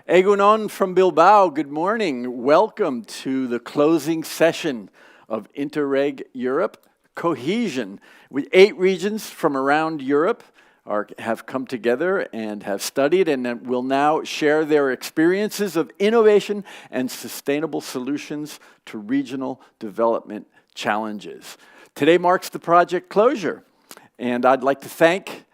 Egunon from Bilbao, good morning. Welcome to the closing session of Interreg Europe, Cohesion. 8 regions from around Europe have come together and have studied and will now share their experiences of innovation and sustainable solutions to regional development challenges. Today marks the project closure, and I'd like to thank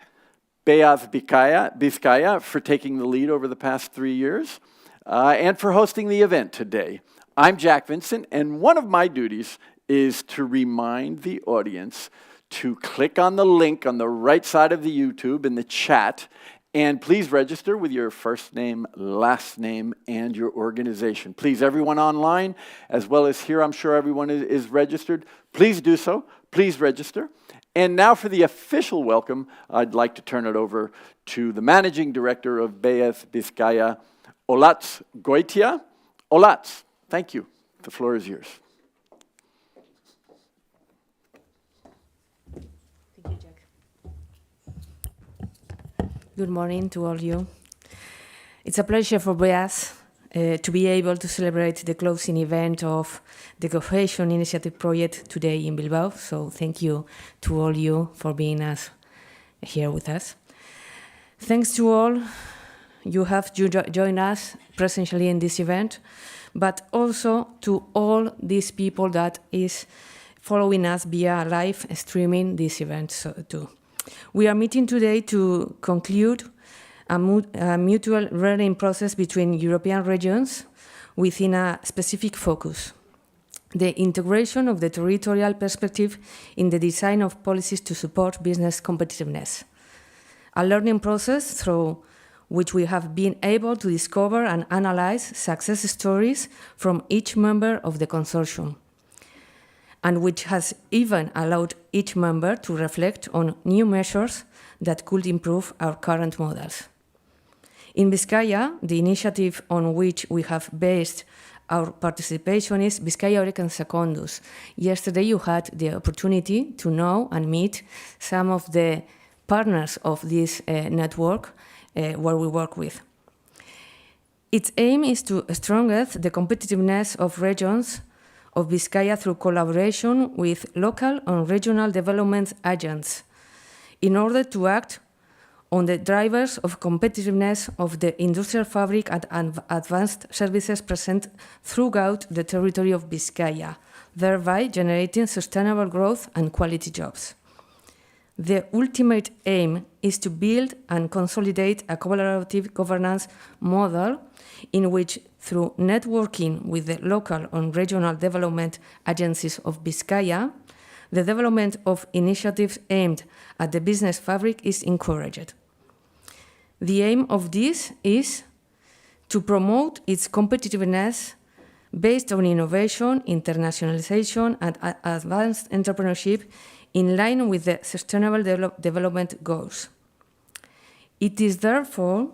Beaz Bizkaia for taking the lead over the past 3 years and for hosting the event today. I'm Jack Vincent, and one of my duties is to remind the audience to click on the link on the right side of the YouTube in the chat, and please register with your first name, last name, and your organization. Please, everyone online, as well as here, I'm sure everyone is registered. Please do so. Please register. And now for the official welcome, I'd like to turn it over to the Managing Director of Beaz Bizkaia, Olatz Goitia. Olatz, thank you. The floor is yours. Thank you, Jack. Good morning to all of you. It's a pleasure for Beaz to be able to celebrate the closing event of the Cohesion Initiative project today in Bilbao. So thank you to all you for being here with us. Thanks to all you have joined us presentially in this event, but also to all these people that is following us via live streaming this event too. We are meeting today to conclude a mutual learning process between European regions within a specific focus: the integration of the territorial perspective in the design of policies to support business competitiveness. A learning process through which we have been able to discover and analyze success stories from each member of the consortium, and which has even allowed each member to reflect on new measures that could improve our current models. In Bizkaia, the initiative on which we have based our participation is Bizkaia Orekan Secondus. Yesterday you had the opportunity to know and meet some of the partners of this network where we work with. Its aim is to strengthen the competitiveness of regions of Bizkaia through collaboration with local and regional development agents in order to act on the drivers of competitiveness of the industrial fabric and advanced services present throughout the territory of Bizkaia, thereby generating sustainable growth and quality jobs. The ultimate aim is to build and consolidate a collaborative governance model in which, through networking with the local and regional development agencies of Bizkaia, the development of initiatives aimed at the business fabric is encouraged. The aim of this is to promote its competitiveness based on innovation, internationalization, and advanced entrepreneurship in line with the Sustainable Development Goals. It is therefore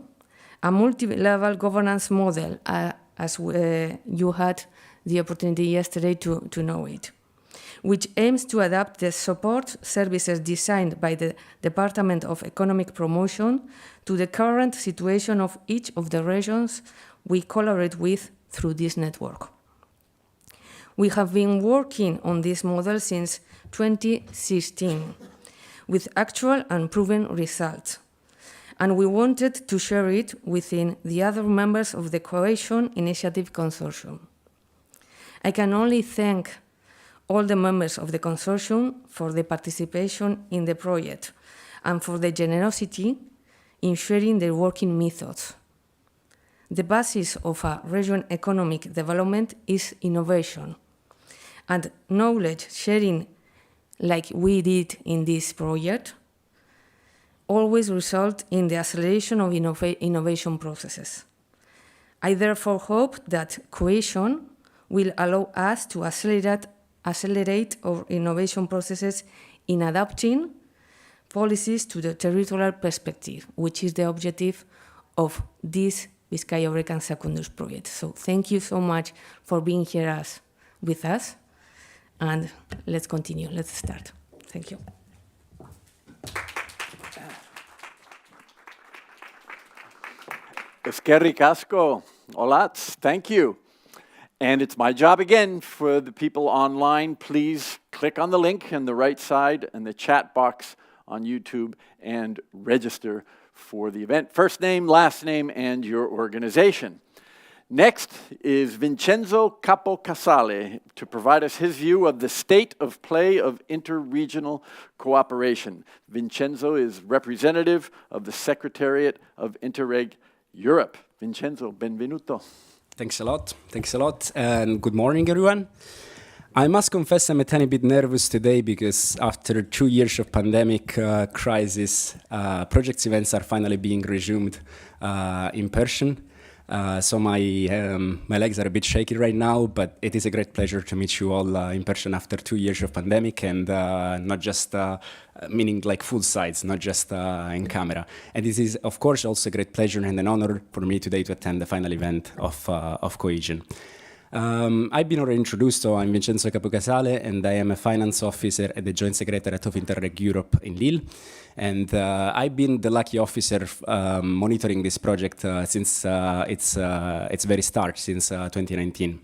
a multi-level governance model, as you had the opportunity yesterday to know it, which aims to adapt the support services designed by the Department of Economic Promotion to the current situation of each of the regions we collaborate with through this network. We have been working on this model since 2016 with actual and proven results, and we wanted to share it within the other members of the Cohesion Initiative Consortium. I can only thank all the members of the consortium for the participation in the project and for the generosity in sharing their working methods. The basis of a region economic development is innovation, and knowledge sharing, like we did in this project, always result in the acceleration of innovation processes. I therefore hope that Cohesion will allow us to accelerate our innovation processes in adapting policies to the territorial perspective, which is the objective of this Bizkaia Orekan Secondus project. So thank you so much for being here with us, and let's continue. Let's start. Thank you. Eskerrik asko. Olats. Thank you. And it's my job again for the people online. Please click on the link on the right side and the chat box on YouTube and register for the event. First name, last name, and your organization. Next is Vincenzo Capocasale to provide us his view of the state of play of interregional cooperation. Vincenzo is representative of the Secretariat of Interreg Europe. Vincenzo, benvenuto. Thanks a lot, and good morning, everyone. I must confess I'm a tiny bit nervous today because after 2 years of pandemic crisis, projects events are finally being resumed in person. So my legs are a bit shaky right now, but it is a great pleasure to meet you all in person after 2 years of pandemic, and not just meaning like full sides, not just in camera. And this is, of course, also a great pleasure and an honor for me today to attend the final event of Cohesion. I've been already introduced, so I'm Vincenzo Capocasale, and I am a finance officer at the Joint Secretariat of Interreg Europe in Lille. And I've been the lucky officer monitoring this project since its very start, since 2019.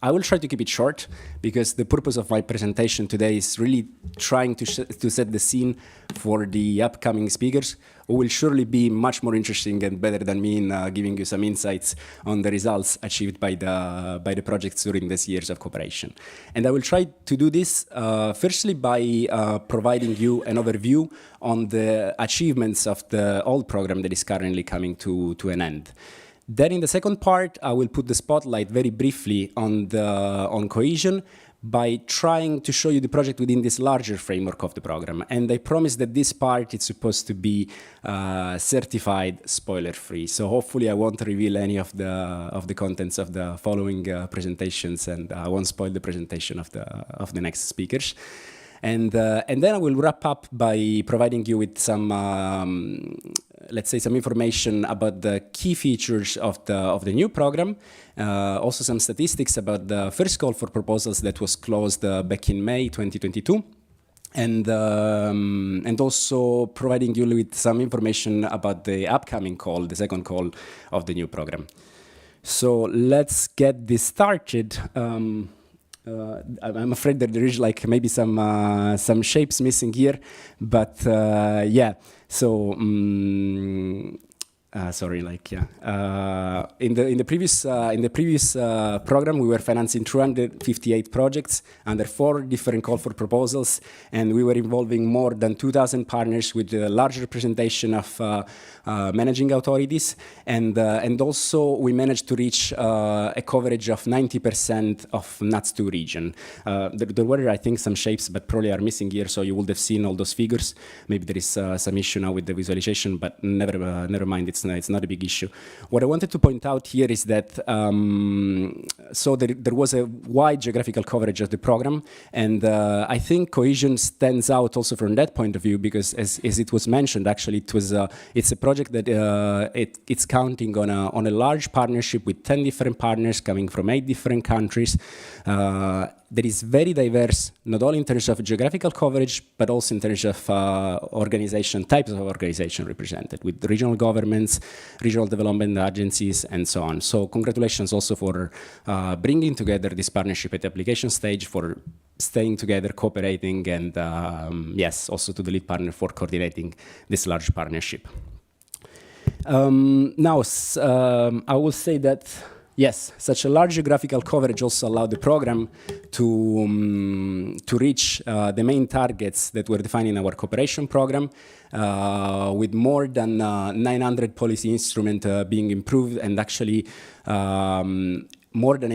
I will try to keep it short because the purpose of my presentation today is really trying to set the scene for the upcoming speakers, who will surely be much more interesting and better than me in giving you some insights on the results achieved by the projects during these years of cooperation. And I will try to do this firstly by providing you an overview on the achievements of the old program that is currently coming to an end. Then in the second part, I will put the spotlight very briefly on Cohesion by trying to show you the project within this larger framework of the program. And I promise that this part is supposed to be certified spoiler-free. So hopefully I won't reveal any of the contents of the following presentations, and I won't spoil the presentation of the next speakers. And then I will wrap up by providing you with some, let's say, some information about the key features of the new program, also some statistics about the first call for proposals that was closed back in May 2022, and also providing you with some information about the upcoming call, the second call of the new program. So let's get this started. I'm afraid that there is like maybe some shapes missing here, but yeah. So sorry, like yeah. In the previous program, we were financing 258 projects under 4 different call for proposals, and we were involving more than 2,000 partners with a large representation of managing authorities, and also we managed to reach a coverage of 90% of NUTS2 region. There were, I think, some shapes, but probably are missing here, so you would have seen all those figures. Maybe there is some issue now with the visualization, but never mind. It's not a big issue. What I wanted to point out here is that so there was a wide geographical coverage of the program, and I think Cohesion stands out also from that point of view because, as it was mentioned, actually it's a project that it's counting on a large partnership with 10 different partners coming from 8 different countries. That is very diverse, not only in terms of geographical coverage, but also in terms of types of organization represented, with regional governments, regional development agencies, and so on. So congratulations also for bringing together this partnership at the application stage, for staying together, cooperating, and yes, also to the lead partner for coordinating this large partnership. Now, I will say that yes, such a large geographical coverage also allowed the program to reach the main targets that were defined in our cooperation program, with more than 900 policy instruments being improved, and actually more than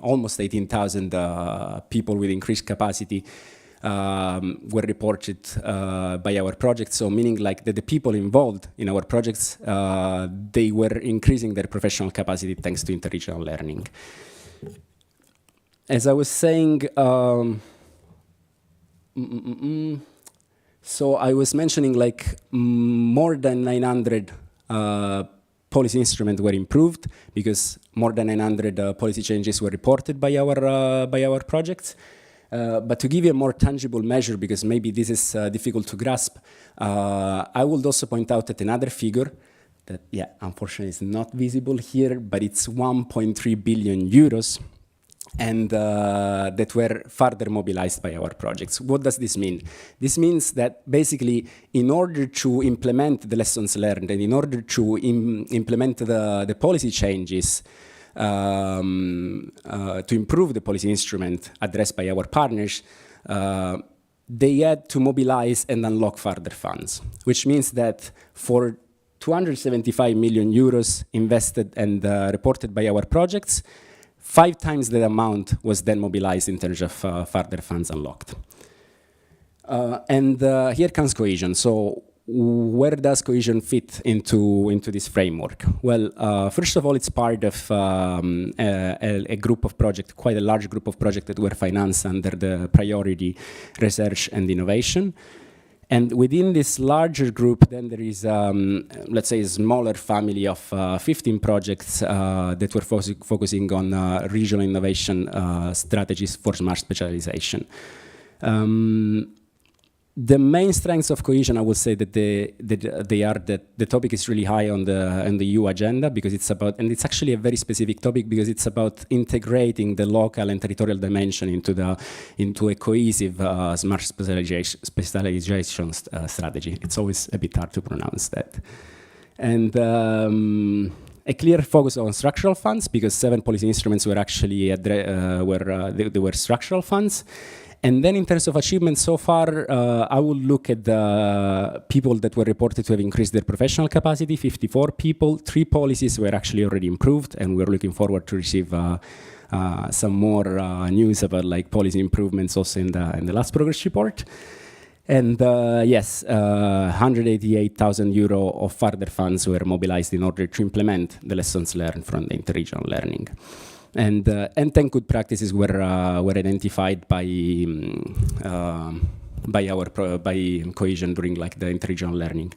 almost 18,000 people with increased capacity were reported by our project. So meaning like that the people involved in our projects, they were increasing their professional capacity thanks to interregional learning. As I was saying, so I was mentioning like more than 900 policy instruments were improved because more than 900 policy changes were reported by our projects. But to give you a more tangible measure, because maybe this is difficult to grasp, I would also point out at another figure that, yeah, unfortunately is not visible here, but it's 1.3 billion euros, and that were further mobilized by our projects. What does this mean? This means that basically, in order to implement the lessons learned and in order to implement the policy changes to improve the policy instrument addressed by our partners, they had to mobilize and unlock further funds, which means that for 275 million euros invested and reported by our projects, 5 times that amount was then mobilized in terms of further funds unlocked. And here comes Cohesion. So where does Cohesion fit into this framework? Well, first of all, it's part of a group of projects, quite a large group of projects that were financed under the priority research and innovation. And within this larger group, then there is, let's say, a smaller family of 15 projects that were focusing on regional innovation strategies for smart specialization. The main strengths of Cohesion, I would say that the topic is really high on the EU agenda, because it's about, and it's actually a very specific topic because it's about integrating the local and territorial dimension into a cohesive smart specialization strategy. It's always a bit hard to pronounce that. And a clear focus on structural funds, because 7 policy instruments were actually they were structural funds. And then in terms of achievements so far, I will look at the people that were reported to have increased their professional capacity, 54 people. 3 policies were actually already improved, and we're looking forward to receive some more news about like policy improvements also in the last progress report. And yes, 188,000 euro of further funds were mobilized in order to implement the lessons learned from the interregional learning. And 10 good practices were identified by Cohesion during like the interregional learning.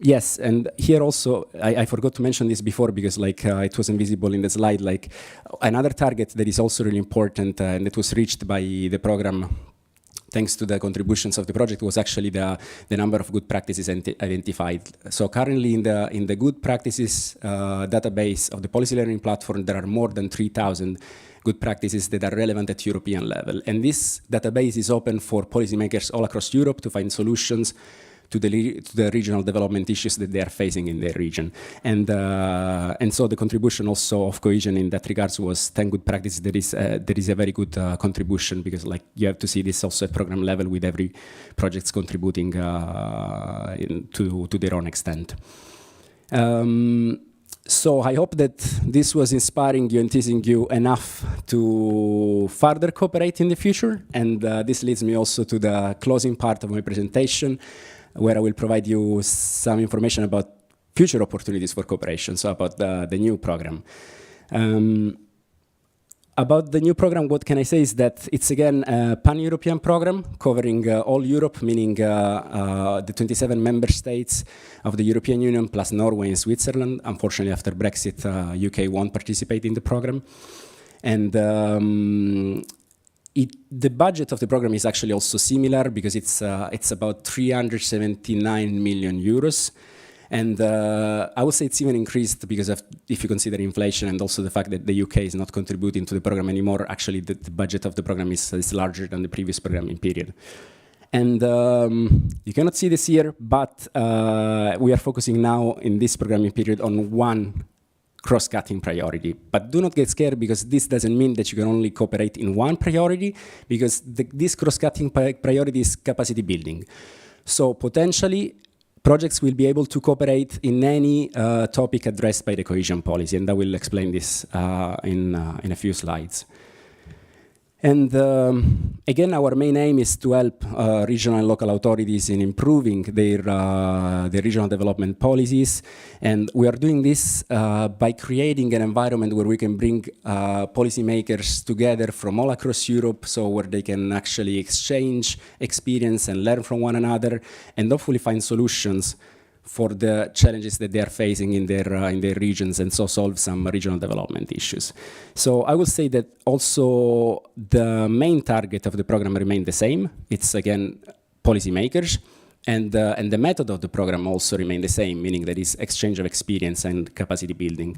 Yes, and here also I forgot to mention this before because like it wasn't visible in the slide. Like another target that is also really important and it was reached by the program, thanks to the contributions of the project, was actually the number of good practices identified. So currently in the good practices database of the policy learning platform, there are more than 3,000 good practices that are relevant at European level. And this database is open for policymakers all across Europe to find solutions to the regional development issues that they are facing in their region. And so the contribution also of Cohesion in that regards was 10 good practices. That is a very good contribution, because like you have to see this also at program level with every project contributing to their own extent. So I hope that this was inspiring you and teasing you enough to further cooperate in the future. And this leads me also to the closing part of my presentation, where I will provide you some information about future opportunities for cooperation, so about the new program. About the new program, what can I say is that it's again a pan-European program covering all Europe, meaning the 27 member states of the European Union plus Norway and Switzerland. Unfortunately, after Brexit, UK won't participate in the program. And the budget of the program is actually also similar, because it's about 379 million euros. And I would say it's even increased because of, if you consider inflation and also the fact that the UK is not contributing to the program anymore, actually the budget of the program is larger than the previous programming period. And you cannot see this here, but we are focusing now in this programming period on one cross-cutting priority. But do not get scared, because this doesn't mean that you can only cooperate in one priority, because this cross-cutting priority is capacity building. So potentially, projects will be able to cooperate in any topic addressed by the cohesion policy, and I will explain this in a few slides. And again, our main aim is to help regional and local authorities in improving their regional development policies. And we are doing this by creating an environment where we can bring policymakers together from all across Europe, so where they can actually exchange experience and learn from one another, and hopefully find solutions for the challenges that they are facing in their regions, and so solve some regional development issues. So I will say that also the main target of the program remained the same. It's again policymakers, and the method of the program also remained the same, meaning that it's exchange of experience and capacity building.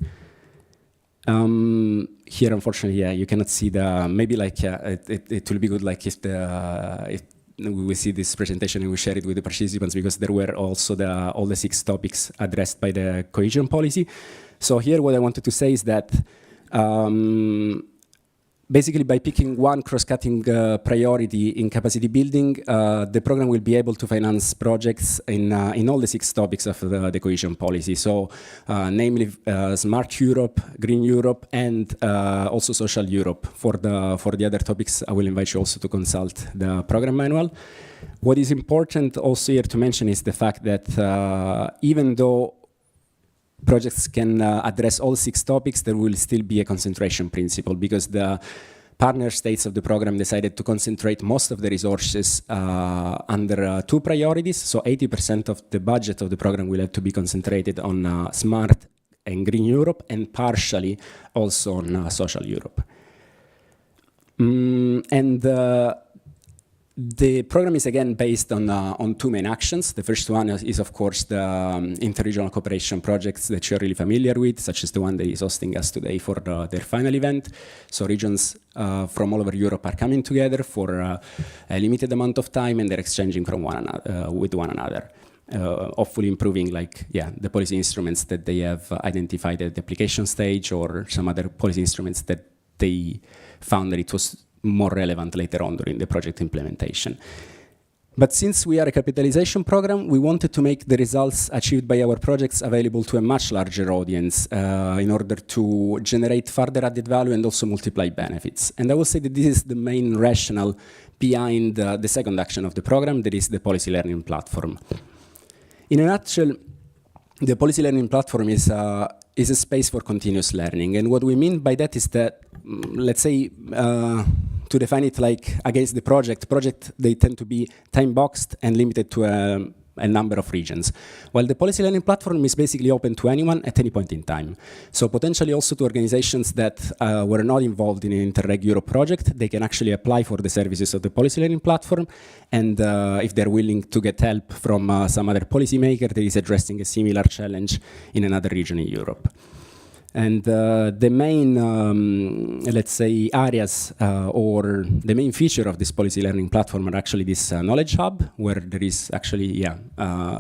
Here, unfortunately, yeah, you cannot see the, maybe like, it will be good like if we will see this presentation and we share it with the participants, because there were also all the 6 topics addressed by the cohesion policy. So here what I wanted to say is that basically by picking one cross-cutting priority in capacity building, the program will be able to finance projects in all the 6 topics of the cohesion policy. So namely Smart Europe, Green Europe, and also Social Europe. For the other topics, I will invite you also to consult the program manual. What is important also here to mention is the fact that even though projects can address all 6 topics, there will still be a concentration principle, because the partner states of the program decided to concentrate most of the resources under 2 priorities. So 80% of the budget of the program will have to be concentrated on Smart and Green Europe, and partially also on Social Europe. The program is again based on 2 main actions. The first one is of course the interregional cooperation projects that you're really familiar with, such as the one that is hosting us today for their final event. So regions from all over Europe are coming together for a limited amount of time, and they're exchanging from with one another. Hopefully improving the policy instruments that they have identified at the application stage, or some other policy instruments that they found that it was more relevant later on during the project implementation. But since we are a capitalization program, we wanted to make the results achieved by our projects available to a much larger audience in order to generate further added value and also multiply benefits. And I will say that this is the main rationale behind the second action of the program, that is the policy learning platform. In a nutshell, the policy learning platform is a space for continuous learning. And what we mean by that is that, let's say, to define it like against the project, they tend to be time-boxed and limited to a number of regions, while the policy learning platform is basically open to anyone at any point in time. So potentially also to organizations that were not involved in an Interreg Europe project, they can actually apply for the services of the policy learning platform, and if they're willing to get help from some other policymaker that is addressing a similar challenge in another region in Europe. And the main, let's say, areas or the main feature of this policy learning platform are actually this knowledge hub, where there is actually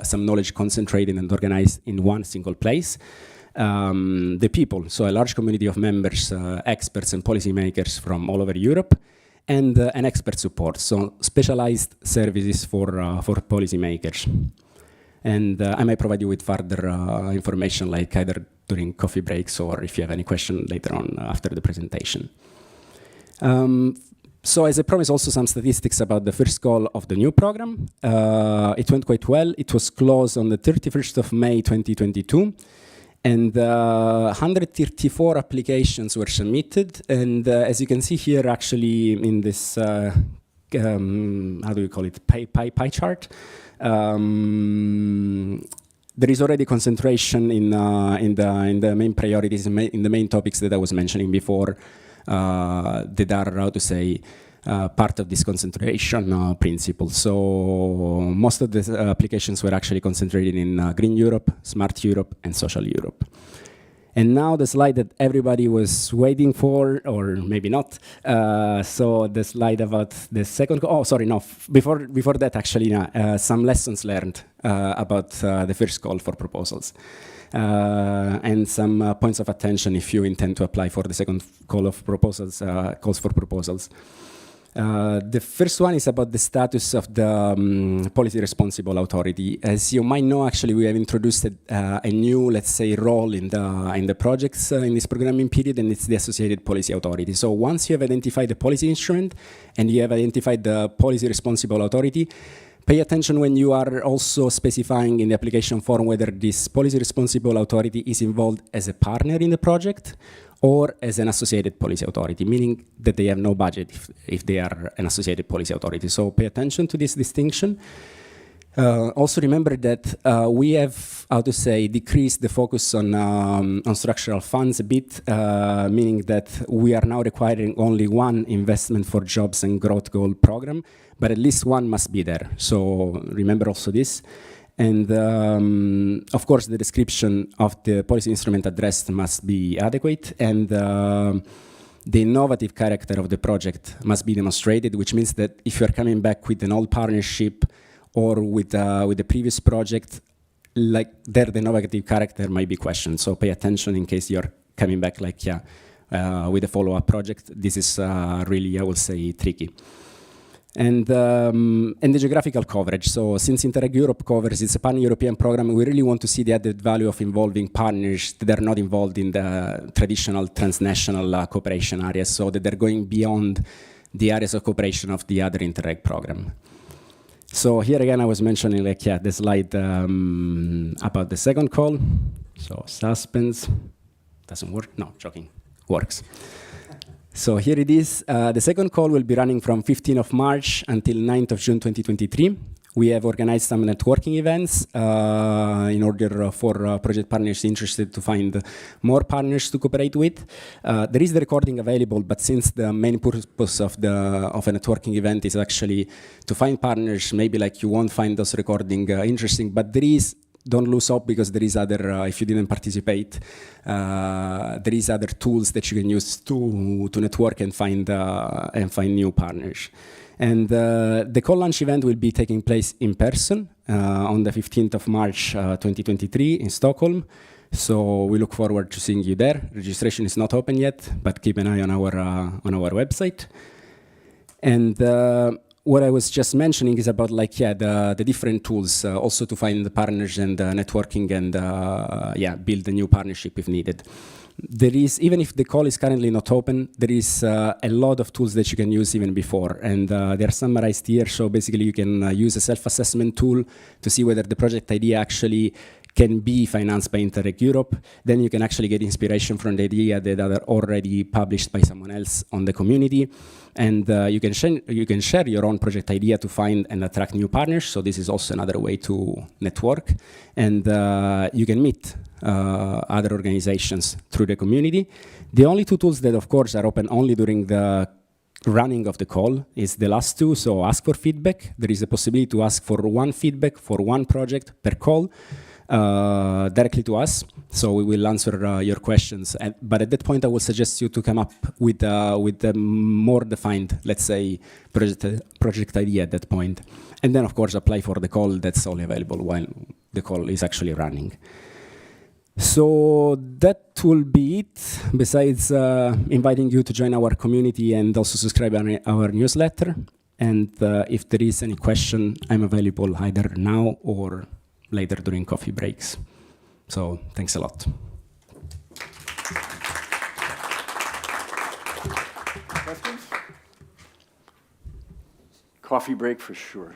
some knowledge concentrated and organized in one single place. The people, so a large community of members, experts and policymakers from all over Europe, and an expert support, so specialized services for policymakers. And I may provide you with further information, like either during coffee breaks or if you have any question later on after the presentation. So as I promised, also some statistics about the first call of the new program. It went quite well. It was closed on the 31st of May 2022. And 134 applications were submitted. And as you can see here, actually, in this, how do you call it, pie chart, there is already concentration in the main priorities, in the main topics that I was mentioning before, that are, how to say, part of this concentration principle. So most of the applications were actually concentrated in Green Europe, Smart Europe, and Social Europe. And now the slide that everybody was waiting for, or maybe not. So the slide about the second, before that actually, some lessons learned about the first call for proposals. And some points of attention if you intend to apply for the second call of proposals, calls for proposals. The first one is about the status of the policy responsible authority. As you might know, actually, we have introduced a new, let's say, role in the projects in this programming period, and it's the associated policy authority. So once you have identified the policy instrument and you have identified the policy responsible authority, pay attention when you are also specifying in the application form whether this policy responsible authority is involved as a partner in the project or as an associated policy authority, meaning that they have no budget if they are an associated policy authority. So pay attention to this distinction. Also remember that we have, how to say, decreased the focus on structural funds a bit, meaning that we are now requiring only one investment for jobs and growth goal program, but at least one must be there. So remember also this. And of course, the description of the policy instrument addressed must be adequate, and the innovative character of the project must be demonstrated, which means that if you are coming back with an old partnership or with the previous project, like there the innovative character might be questioned. So pay attention in case you're coming back like, with a follow-up project. This is really, I will say, tricky. And the geographical coverage. So since Interreg Europe covers, it's a pan-European program, we really want to see the added value of involving partners that are not involved in the traditional transnational cooperation areas, so that they're going beyond the areas of cooperation of the other Interreg program. So here again, I was mentioning like, the slide about the second call. So suspense, doesn't work, no, joking, works. So here it is. The second call will be running from 15th of March until 9th of June 2023. We have organized some networking events in order for project partners interested to find more partners to cooperate with. There is the recording available, but since the main purpose of a networking event is actually to find partners, maybe like you won't find those recording interesting, but there is, don't lose hope, because there is other, if you didn't participate, there is other tools that you can use to network and find new partners. And the call launch event will be taking place in person on the 15th of March 2023 in Stockholm. So we look forward to seeing you there. Registration is not open yet, but keep an eye on our website. And what I was just mentioning is about like, the different tools also to find the partners and networking and build a new partnership if needed. There is, even if the call is currently not open, there is a lot of tools that you can use even before, and they're summarized here. So basically you can use a self-assessment tool to see whether the project idea actually can be financed by Interreg Europe. Then you can actually get inspiration from the idea that are already published by someone else on the community. And you can share your own project idea to find and attract new partners. So this is also another way to network. And you can meet other organizations through the community. The only two tools that, of course, are open only during the running of the call is the last two. So ask for feedback. There is a possibility to ask for one feedback for one project per call. Directly to us, so we will answer your questions. But at that point, I will suggest you to come up with a more defined, let's say, project idea at that point, and then of course apply for the call that's only available while the call is actually running. So that will be it. Besides inviting you to join our community and also subscribe on our newsletter. And if there is any question, I'm available either now or later during coffee breaks. So thanks a lot. Questions? Coffee break for sure.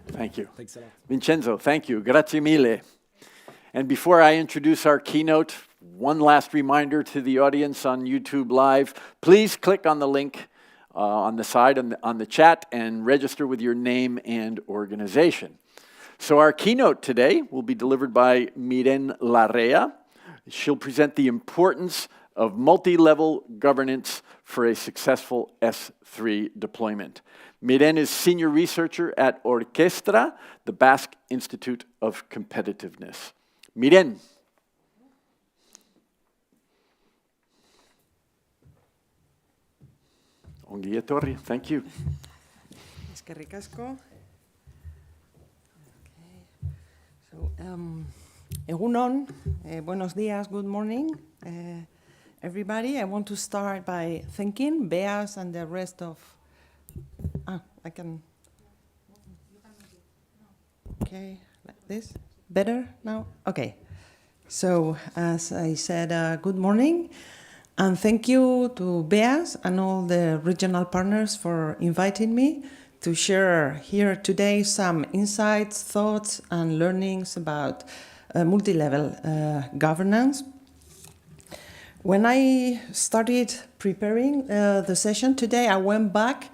Thank you. Thanks a lot. Vincenzo, thank you. Grazie mille. And before I introduce our keynote, one last reminder to the audience on YouTube Live. Please click on the link on the side on the chat and register with your name and organization. So our keynote today will be delivered by Miren Larrea. She'll present the importance of multi-level governance for a successful S3 deployment. Miren is senior researcher at Orquestra, the Basque Institute of Competitiveness. Miren. Ongi etorri, thank you. Eskerrik asko. So, egunon, buenos días, good morning, everybody. I want to start by thanking Beas and the rest of. I can. Okay, like this. Better now? Okay. So, as I said, good morning, and thank you to Beas and all the regional partners for inviting me to share here today some insights, thoughts, and learnings about multi-level governance. When I started preparing the session today, I went back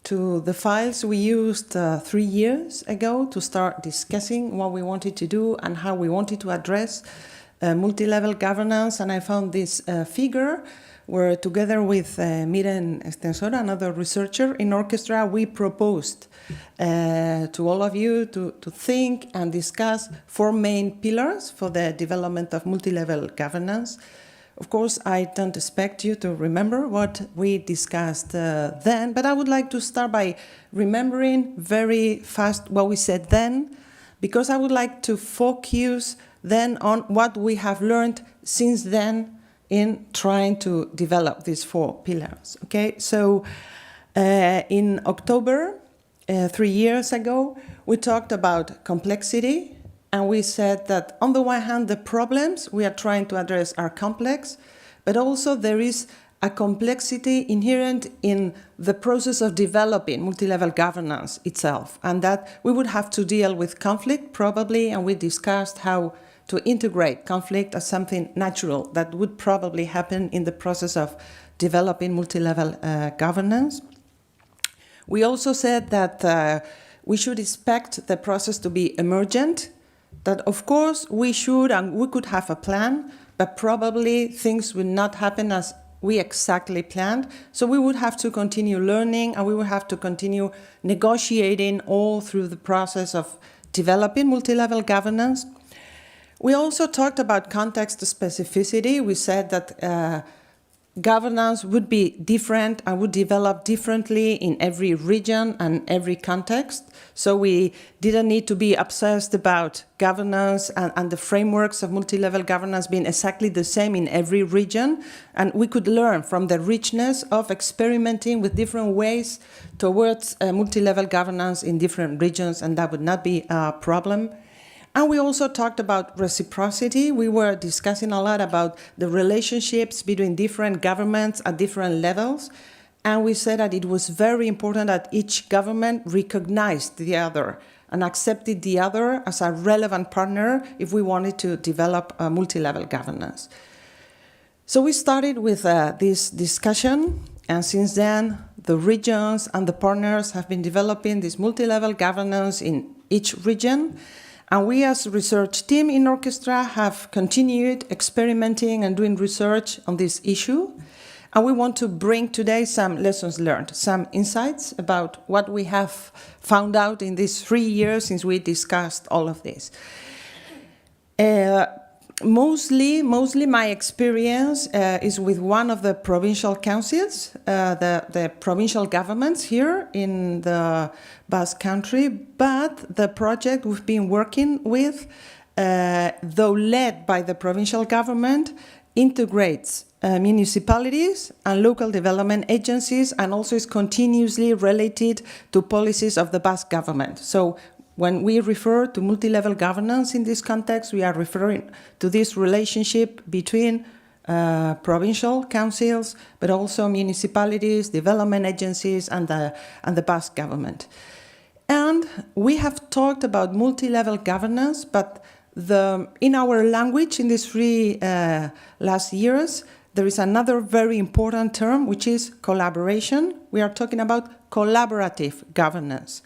to the files we used 3 years ago to start discussing what we wanted to do and how we wanted to address multi-level governance. And I found this figure where, together with Miren Estensor, another researcher in Orchestra, we proposed to all of you to think and discuss 4 main pillars for the development of multi-level governance. Of course, I don't expect you to remember what we discussed then, but I would like to start by remembering very fast what we said then, because I would like to focus then on what we have learned since then in trying to develop these 4 pillars. Okay, so in October, 3 years ago, we talked about complexity. And we said that, on the one hand, the problems we are trying to address are complex, but also there is a complexity inherent in the process of developing multi-level governance itself, and that we would have to deal with conflict, probably, and we discussed how to integrate conflict as something natural that would probably happen in the process of developing multi-level governance. We also said that we should expect the process to be emergent, that of course we should and we could have a plan, but probably things will not happen as we exactly planned. So we would have to continue learning and we would have to continue negotiating all through the process of developing multi-level governance. We also talked about context specificity. We said that governance would be different and would develop differently in every region and every context. So we didn't need to be obsessed about governance and the frameworks of multi-level governance being exactly the same in every region. And we could learn from the richness of experimenting with different ways towards multi-level governance in different regions, and that would not be a problem. And we also talked about reciprocity. We were discussing a lot about the relationships between different governments at different levels. And we said that it was very important that each government recognized the other and accepted the other as a relevant partner if we wanted to develop a multi-level governance. So we started with this discussion. And since then, the regions and the partners have been developing this multi-level governance in each region. And we as a research team in Orchestra have continued experimenting and doing research on this issue. And we want to bring today some lessons learned, some insights about what we have found out in these 3 years since we discussed all of this. Mostly my experience is with one of the provincial councils, the provincial governments here in the Basque Country, but the project we've been working with, though led by the provincial government, integrates municipalities and local development agencies, and also is continuously related to policies of the Basque government. So when we refer to multi-level governance in this context, we are referring to this relationship between provincial councils, but also municipalities, development agencies, and the Basque government. And we have talked about multi-level governance, but in our language in these 3 last years, there is another very important term, which is collaboration. We are talking about collaborative governance.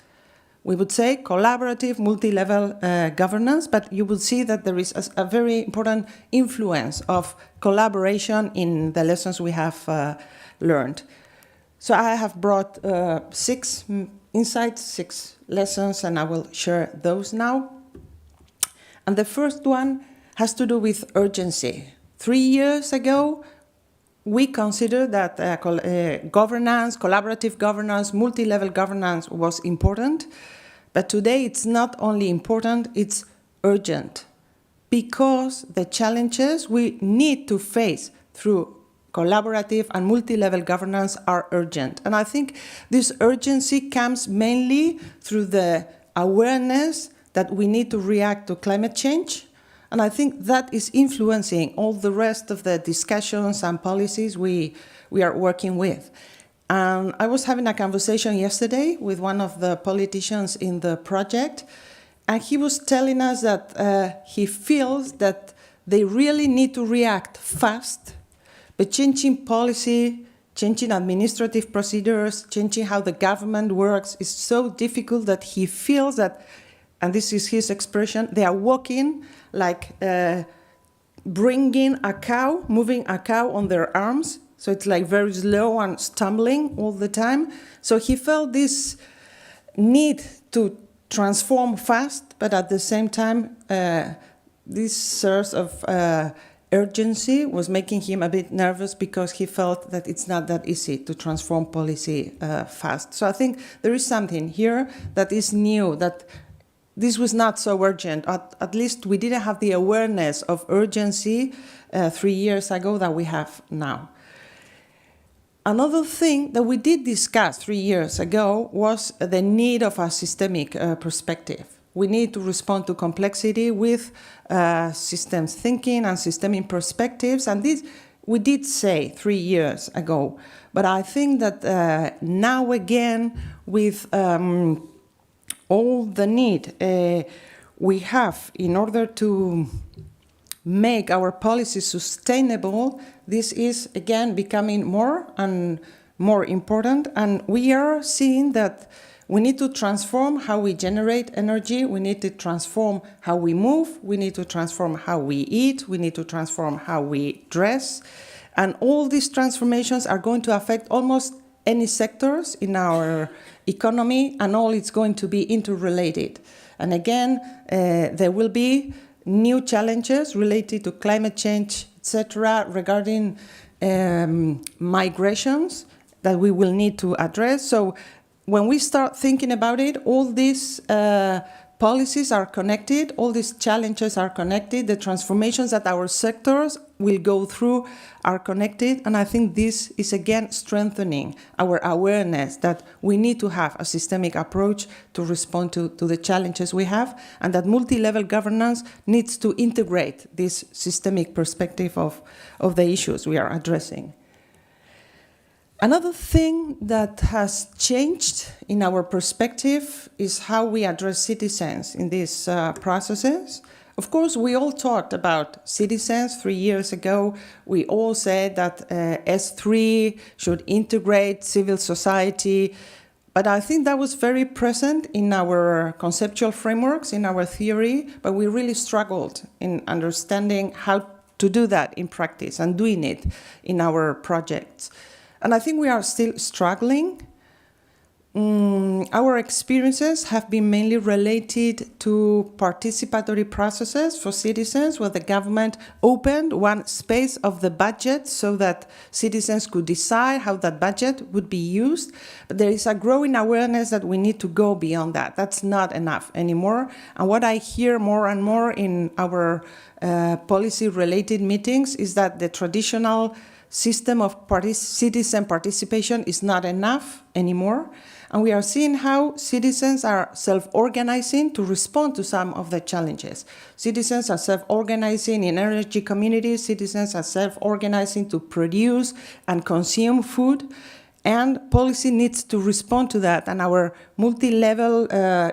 We would say collaborative multi-level governance, but you will see that there is a very important influence of collaboration in the lessons we have learned. So I have brought 6 insights, 6 lessons, and I will share those now. And the first one has to do with urgency. 3 years ago, we considered that governance, collaborative governance, multi-level governance was important. But today it's not only important, it's urgent. Because the challenges we need to face through collaborative and multi-level governance are urgent. And I think this urgency comes mainly through the awareness that we need to react to climate change. And I think that is influencing all the rest of the discussions and policies we are working with. I was having a conversation yesterday with one of the politicians in the project, and he was telling us that he feels that they really need to react fast, but changing policy changing administrative procedures, changing how the government works is so difficult that he feels that, and this is his expression, they are walking like bringing a cow, moving a cow on their arms. So it's like very slow and stumbling all the time. So he felt this need to transform fast, but at the same time, this source of urgency was making him a bit nervous because he felt that it's not that easy to transform policy fast. So I think there is something here that is new, that this was not so urgent. At least we didn't have the awareness of urgency 3 years ago that we have now. Another thing that we did discuss 3 years ago was the need of a systemic perspective. We need to respond to complexity with systems thinking and systemic perspectives, and this we did say 3 years ago. But I think that now again, with all the need we have in order to make our policy sustainable, this is again becoming more and more important. And we are seeing that we need to transform how we generate energy, we need to transform how we move, we need to transform how we eat, we need to transform how we dress. And all these transformations are going to affect almost any sectors in our economy, and all it's going to be interrelated. And again, there will be new challenges related to climate change, etc., regarding migrations that we will need to address. So when we start thinking about it, all these policies are connected, all these challenges are connected, the transformations that our sectors will go through are connected, and I think this is again strengthening our awareness that we need to have a systemic approach to respond to the challenges we have, and that multi-level governance needs to integrate this systemic perspective of the issues we are addressing. Another thing that has changed in our perspective is how we address citizens in these processes. Of course, we all talked about citizens 3 years ago. We all said that S3 should integrate civil society. But I think that was very present in our conceptual frameworks, in our theory, but we really struggled in understanding how to do that in practice and doing it in our projects. And I think we are still struggling. Our experiences have been mainly related to participatory processes for citizens, where the government opened one space of the budget so that citizens could decide how that budget would be used. But there is a growing awareness that we need to go beyond that. That's not enough anymore. And what I hear more and more in our policy-related meetings is that the traditional system of citizen participation is not enough anymore. And we are seeing how citizens are self-organizing to respond to some of the challenges. Citizens are self-organizing in energy communities. Citizens are self-organizing to produce and consume food. And policy needs to respond to that. And our multi-level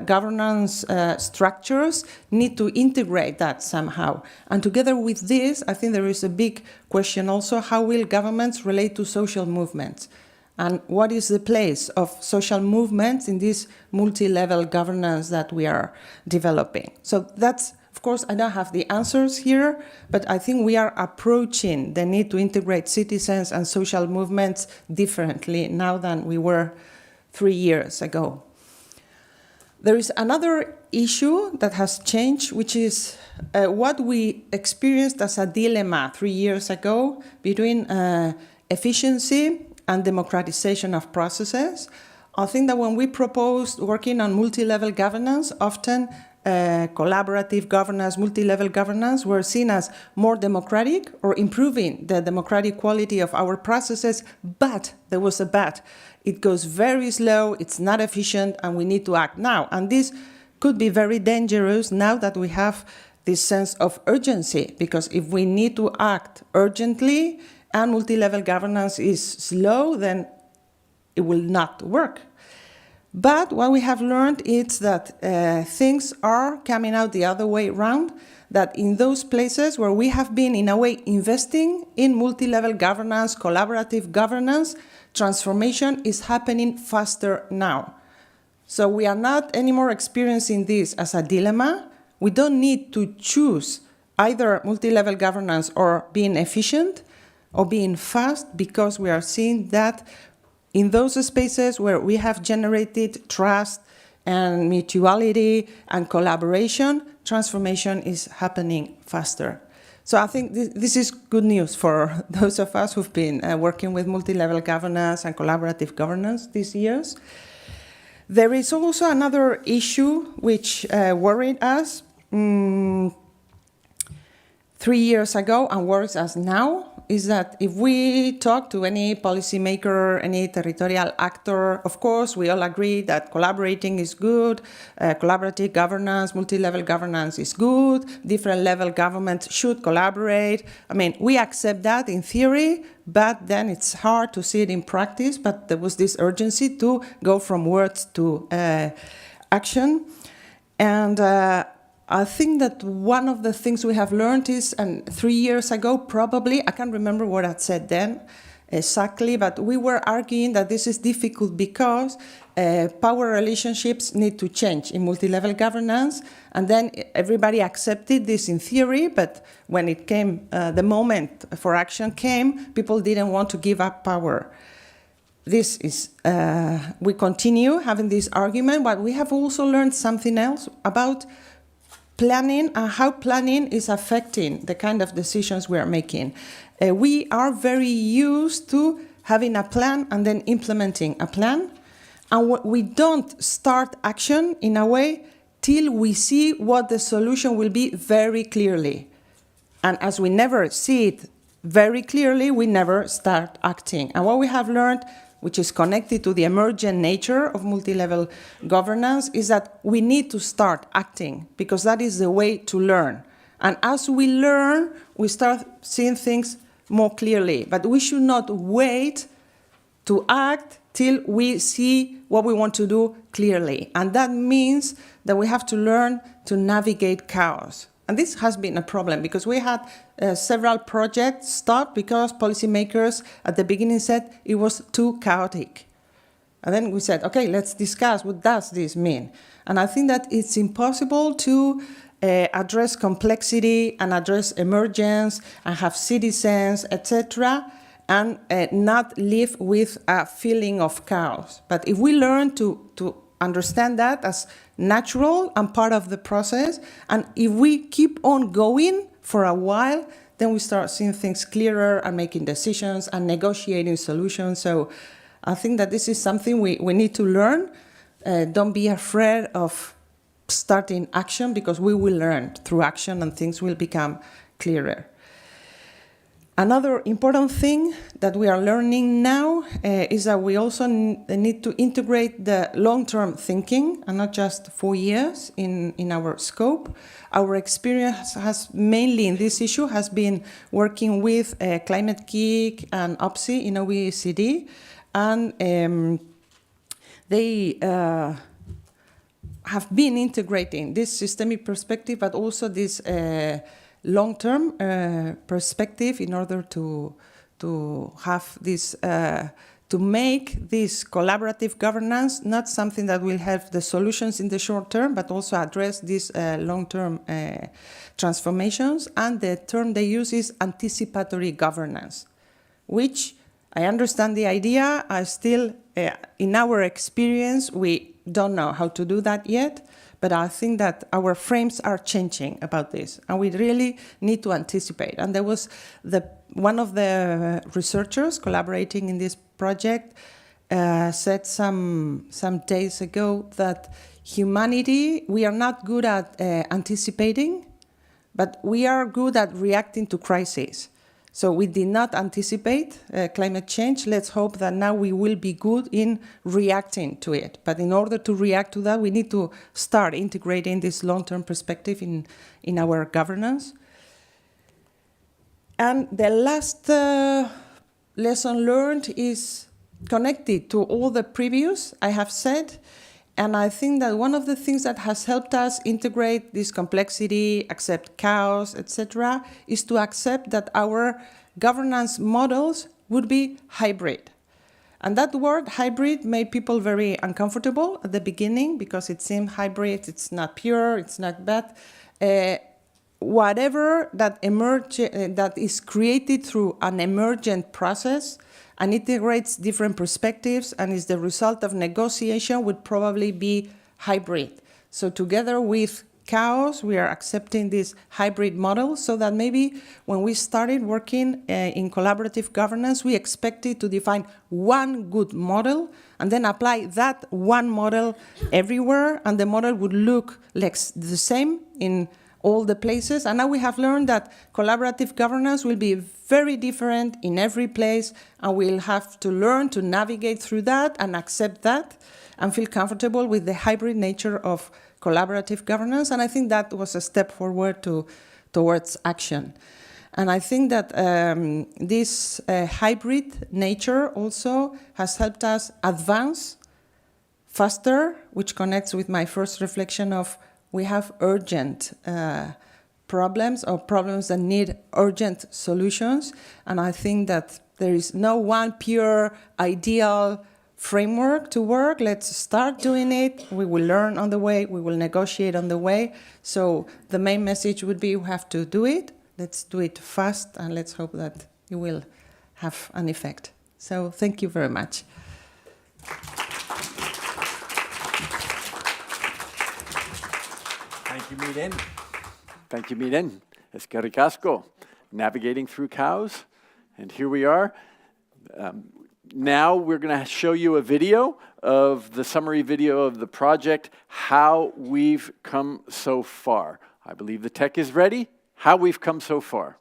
governance structures need to integrate that somehow. And together with this, I think there is a big question also, how will governments relate to social movements? And what is the place of social movements in this multi-level governance that we are developing? So that's, of course, I don't have the answers here, but I think we are approaching the need to integrate citizens and social movements differently now than we were 3 years ago. There is another issue that has changed, which is what we experienced as a dilemma 3 years ago between efficiency and democratization of processes. I think that when we proposed working on multi-level governance, often collaborative governance, multi-level governance were seen as more democratic or improving the democratic quality of our processes, but there was a but. It goes very slow, it's not efficient, and we need to act now. And this could be very dangerous now that we have this sense of urgency, because if we need to act urgently and multi-level governance is slow, then it will not work. But what we have learned is that things are coming out the other way around, that in those places where we have been, in a way, investing in multi-level governance, collaborative governance, transformation is happening faster now. So we are not anymore experiencing this as a dilemma. We don't need to choose either multi-level governance or being efficient or being fast, because we are seeing that in those spaces where we have generated trust and mutuality and collaboration, transformation is happening faster. So I think this is good news for those of us who've been working with multi-level governance and collaborative governance these years. There is also another issue which worried us 3 years ago and worries us now, is that if we talk to any policymaker, any territorial actor, of course, we all agree that collaborating is good, collaborative governance, multi-level governance is good, different level governments should collaborate. I mean, we accept that in theory, but then it's hard to see it in practice. But there was this urgency to go from words to action. And I think that one of the things we have learned is, and 3 years ago probably, I can't remember what I said then exactly, but we were arguing that this is difficult because power relationships need to change in multi-level governance, and then everybody accepted this in theory, but when it came, the moment for action came, people didn't want to give up power. This is, we continue having this argument, but we have also learned something else about planning and how planning is affecting the kind of decisions we are making. We are very used to having a plan and then implementing a plan, and we don't start action in a way till we see what the solution will be very clearly. And as we never see it very clearly, we never start acting. And what we have learned, which is connected to the emergent nature of multi-level governance, is that we need to start acting, because that is the way to learn. And as we learn, we start seeing things more clearly. But we should not wait to act till we see what we want to do clearly. And that means that we have to learn to navigate chaos. And this has been a problem, because we had several projects stopped because policymakers at the beginning said it was too chaotic. And then we said, okay, let's discuss what does this mean. And I think that it's impossible to address complexity and address emergence and have citizens, etc., and not live with a feeling of chaos. But if we learn to understand that as natural and part of the process, and if we keep on going for a while, then we start seeing things clearer and making decisions and negotiating solutions. So I think that this is something we need to learn. Don't be afraid of starting action, because we will learn through action and things will become clearer. Another important thing that we are learning now is that we also need to integrate the long-term thinking, and not just 4 years in our scope. Our experience has mainly in this issue has been working with Climate Geek and OPSI in OECD, and they have been integrating this systemic perspective, but also this long-term perspective, in order to have this, to make this collaborative governance not something that will have the solutions in the short term, but also address these long-term transformations. And the term they use is anticipatory governance, which I understand the idea. I still, in our experience, we don't know how to do that yet. But I think that our frames are changing about this, and we really need to anticipate. And there was one of the researchers collaborating in this project said some days ago that humanity, we are not good at anticipating, but we are good at reacting to crises. So we did not anticipate climate change. Let's hope that now we will be good in reacting to it. But in order to react to that, we need to start integrating this long-term perspective in our governance. And the last lesson learned is connected to all the previous I have said. And I think that one of the things that has helped us integrate this complexity, accept chaos, etc., is to accept that our governance models would be hybrid. And that word hybrid made people very uncomfortable at the beginning because it seemed hybrid, it's not pure, it's not bad. Whatever that is created through an emergent process and integrates different perspectives and is the result of negotiation would probably be hybrid. So together with chaos, we are accepting this hybrid model so that maybe when we started working in collaborative governance, we expected to define one good model and then apply that one model everywhere, and the model would look like the same in all the places. And now we have learned that collaborative governance will be very different in every place, and we'll have to learn to navigate through that and accept that and feel comfortable with the hybrid nature of collaborative governance. And I think that was a step forward towards action. And I think that this hybrid nature also has helped us advance faster, which connects with my first reflection of we have urgent problems or problems that need urgent solutions. And I think that there is no one pure ideal framework to work. Let's start doing it. We will learn on the way. We will negotiate on the way. So the main message would be we have to do it. Let's do it fast, and let's hope that it will have an effect. So thank you very much. Thank you, Miren. Thank you, Miren. Eskerrik asko. Navigating through cows. And here we are. Now we're going to show you a video of the summary video of the project, How We've Come So Far. I believe the tech is ready. How We've Come So Far.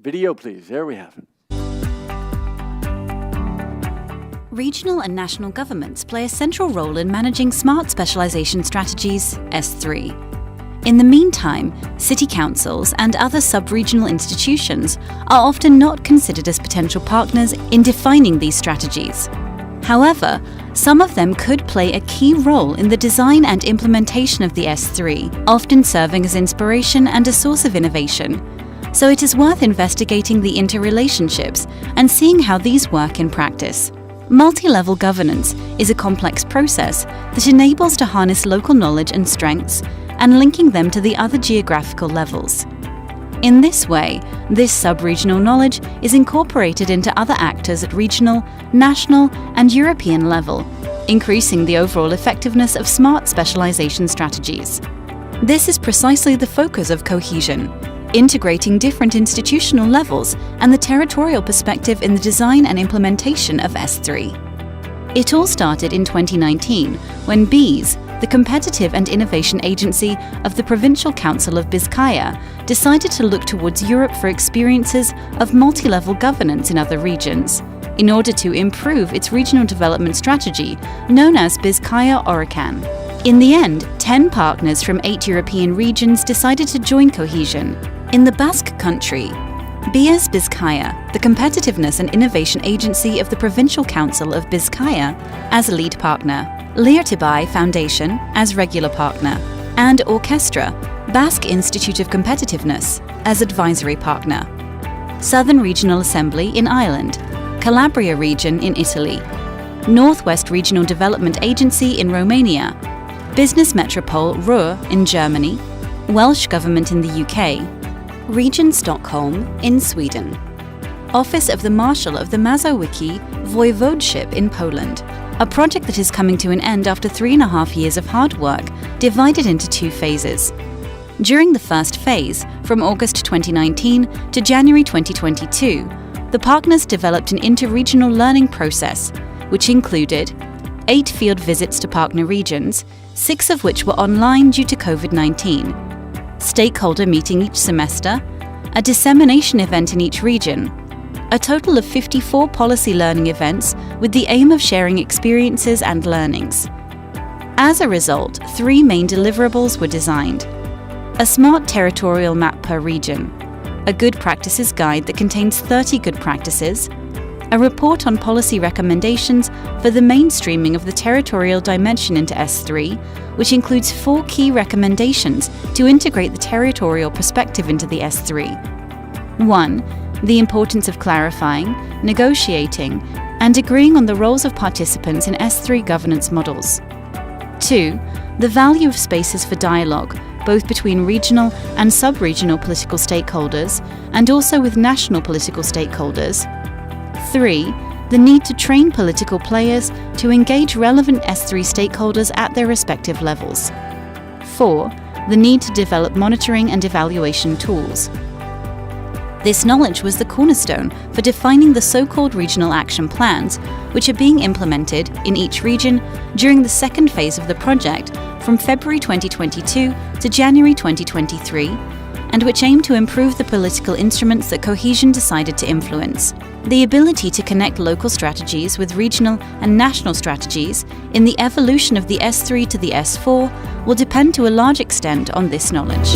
Video, please. There we have it. Regional and national governments play a central role in managing smart specialisation strategies, S3. In the meantime, city councils and other sub-regional institutions are often not considered as potential partners in defining these strategies. However, some of them could play a key role in the design and implementation of the S3, often serving as inspiration and a source of innovation. So it is worth investigating the interrelationships and seeing how these work in practice. Multi-level governance is a complex process that enables to harness local knowledge and strengths and linking them to the other geographical levels. In this way, this sub-regional knowledge is incorporated into other actors at regional, national, and European level, increasing the overall effectiveness of smart specialization strategies. This is precisely the focus of Cohesion, integrating different institutional levels and the territorial perspective in the design and implementation of S3. It all started in 2019 when BEES, the Competitive and Innovation Agency of the Provincial Council of Bizkaia, decided to look towards Europe for experiences of multi-level governance in other regions, in order to improve its regional development strategy, known as Bizkaia Orocan. In the end, 10 partners from 8 European regions decided to join Cohesion. In the Basque Country, BEES Bizkaia, the Competitiveness and Innovation Agency of the Provincial Council of Bizkaia, as lead partner, Leertibai Foundation as regular partner, and Orchestra, Basque Institute of Competitiveness, as advisory partner. Southern Regional Assembly in Ireland, Calabria Region in Italy, Northwest Regional Development Agency in Romania, Business Metropole Ruhr in Germany, Welsh Government in the UK, Region Stockholm in Sweden, Office of the Marshal of the Mazowiecki Voivodeship in Poland, a project that is coming to an end after 3.5 years of hard work, divided into 2 phases. During the first phase, from August 2019 to January 2022, the partners developed an interregional learning process, which included 8 field visits to partner regions, 6 of which were online due to COVID-19, stakeholder meeting each semester, a dissemination event in each region, a total of 54 policy learning events with the aim of sharing experiences and learnings. As a result, 3 main deliverables were designed: a smart territorial map per region, a good practices guide that contains 30 good practices, a report on policy recommendations for the mainstreaming of the territorial dimension into S3, which includes 4 key recommendations to integrate the territorial perspective into the S3. 1. The importance of clarifying, negotiating, and agreeing on the roles of participants in S3 governance models. 2. The value of spaces for dialogue, both between regional and sub-regional political stakeholders, and also with national political stakeholders. 3. The need to train political players to engage relevant S3 stakeholders at their respective levels. 4. The need to develop monitoring and evaluation tools. This knowledge was the cornerstone for defining the so-called regional action plans, which are being implemented in each region during the second phase of the project from February 2022 to January 2023, and which aim to improve the political instruments that Cohesion decided to influence. The ability to connect local strategies with regional and national strategies in the evolution of the S3 to the S4 will depend to a large extent on this knowledge.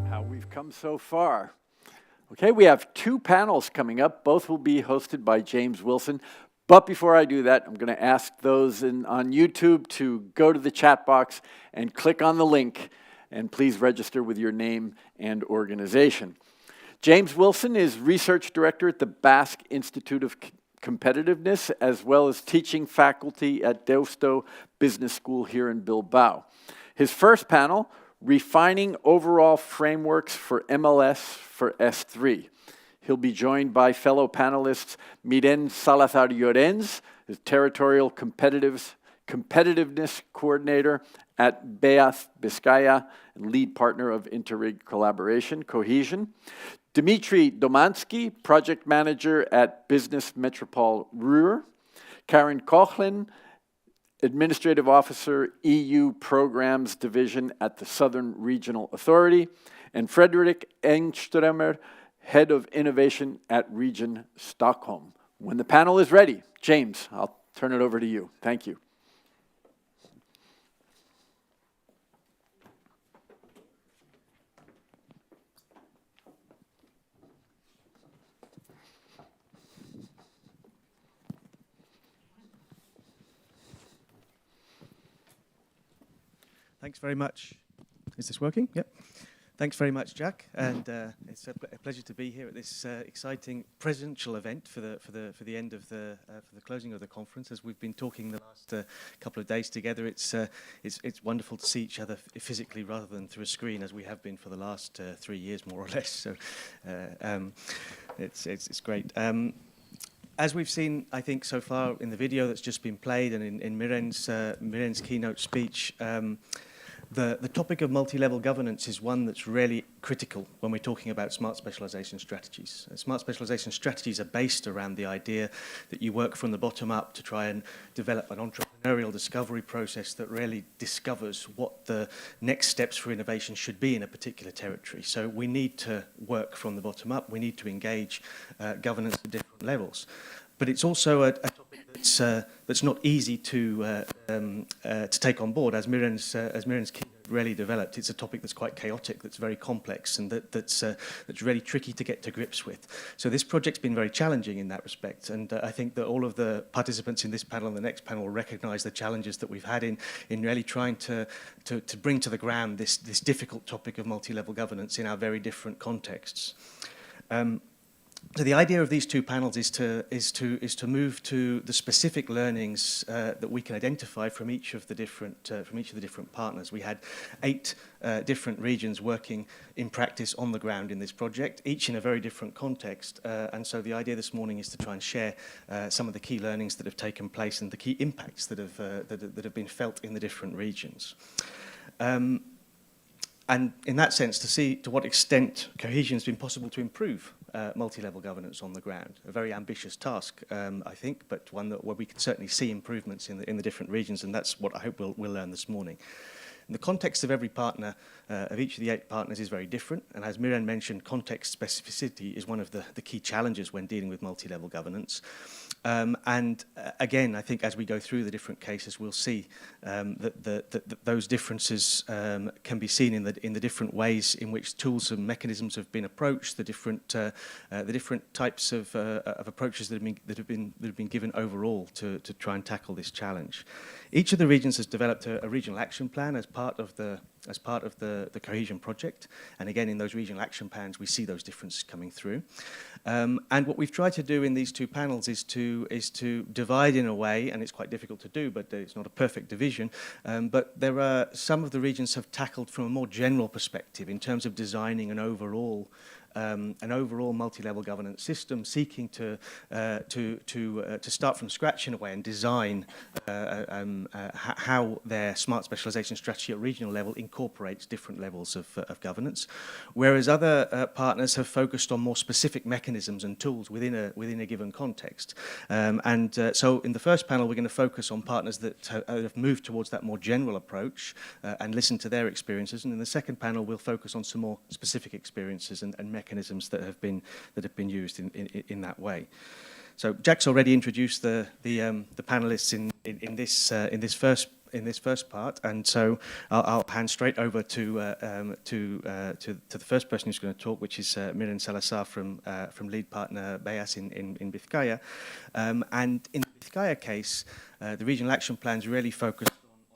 How we've come so far. Okay, we have 2 panels coming up. Both will be hosted by James Wilson. But before I do that, I'm going to ask those on YouTube to go to the chat box and click on the link, and please register with your name and organization. James Wilson is Research Director at the Basque Institute of Competitiveness, as well as teaching faculty at Deusto Business School here in Bilbao. His first panel, Refining Overall Frameworks for MLS for S3. He'll be joined by fellow panelists Miren Salazar-Llorenz, Territorial Competitiveness Coordinator at BEAS Vizcaya and lead partner of Interreg Collaboration, Cohesion. Dmitry Domansky, Project Manager at Business Metropole Ruhr. Karen Kochlin, Administrative Officer, EU Programs Division at the Southern Regional Authority. And Frederick Engströmer, Head of Innovation at Region Stockholm. When the panel is ready, James, I'll turn it over to you. Thank you. Thanks very much. Is this working? Yep. Thanks very much, Jack, and it's a pleasure to be here at this exciting presidential event for the end of the for the closing of the conference. As we've been talking the last couple of days together, it's wonderful to see each other physically rather than through a screen, as we have been for the last 3 years, more or less. So it's great. As we've seen, I think, so far in the video that's just been played and in Miren's keynote speech. The topic of multi-level governance is one that's really critical when we're talking about smart specialization strategies. Smart specialization strategies are based around the idea that you work from the bottom up to try and develop an entrepreneurial discovery process that really discovers what the next steps for innovation should be in a particular territory. So we need to work from the bottom up. We need to engage governance at different levels. But it's also a topic that's not easy to take on board, as Miren's keynote really developed. It's a topic that's quite chaotic, that's very complex, and that's really tricky to get to grips with. So this project's been very challenging in that respect, and I think that all of the participants in this panel and the next panel will recognise the challenges that we've had in really trying to bring to the ground this difficult topic of multi-level governance in our very different contexts. So the idea of these 2 panels is to move to the specific learnings that we can identify from each of the different partners. We had 8 different regions working in practice on the ground in this project, each in a very different context. And so the idea this morning is to try and share some of the key learnings that have taken place and the key impacts that have been felt in the different regions. And in that sense, to see to what extent cohesion has been possible to improve multi-level governance on the ground. A very ambitious task, I think, but one where we can certainly see improvements in the different regions, and that's what I hope we'll learn this morning. And the context of every partner, of each of the 8 partners, is very different, and as Miren mentioned, context specificity is one of the key challenges when dealing with multi-level governance. Again, I think as we go through the different cases, we'll see that those differences can be seen in the different ways in which tools and mechanisms have been approached, the different types of approaches that have been given overall to try and tackle this challenge. Each of the regions has developed a regional action plan as part of the Cohesion project, and again in those regional action plans we see those differences coming through. And what we've tried to do in these two panels is to divide in a way, and it's quite difficult to do, but it's not a perfect division, but there are some of the regions have tackled from a more general perspective in terms of designing an overall multi-level governance system, seeking to start from scratch in a way and design how their smart specialization strategy at regional level incorporates different levels of governance, whereas other partners have focused on more specific mechanisms and tools within a given context. So in the first panel, we're going to focus on partners that have moved towards that more general approach and listen to their experiences. And in the second panel, we'll focus on some more specific experiences and mechanisms that have been used in that way. So Jack's already introduced the panelists in this first part, and so I'll hand straight over to the first person who's going to talk, which is Miren Salazar from lead partner BEAS in Vizcaya. And in the Vizcaya case, the regional action plans really focused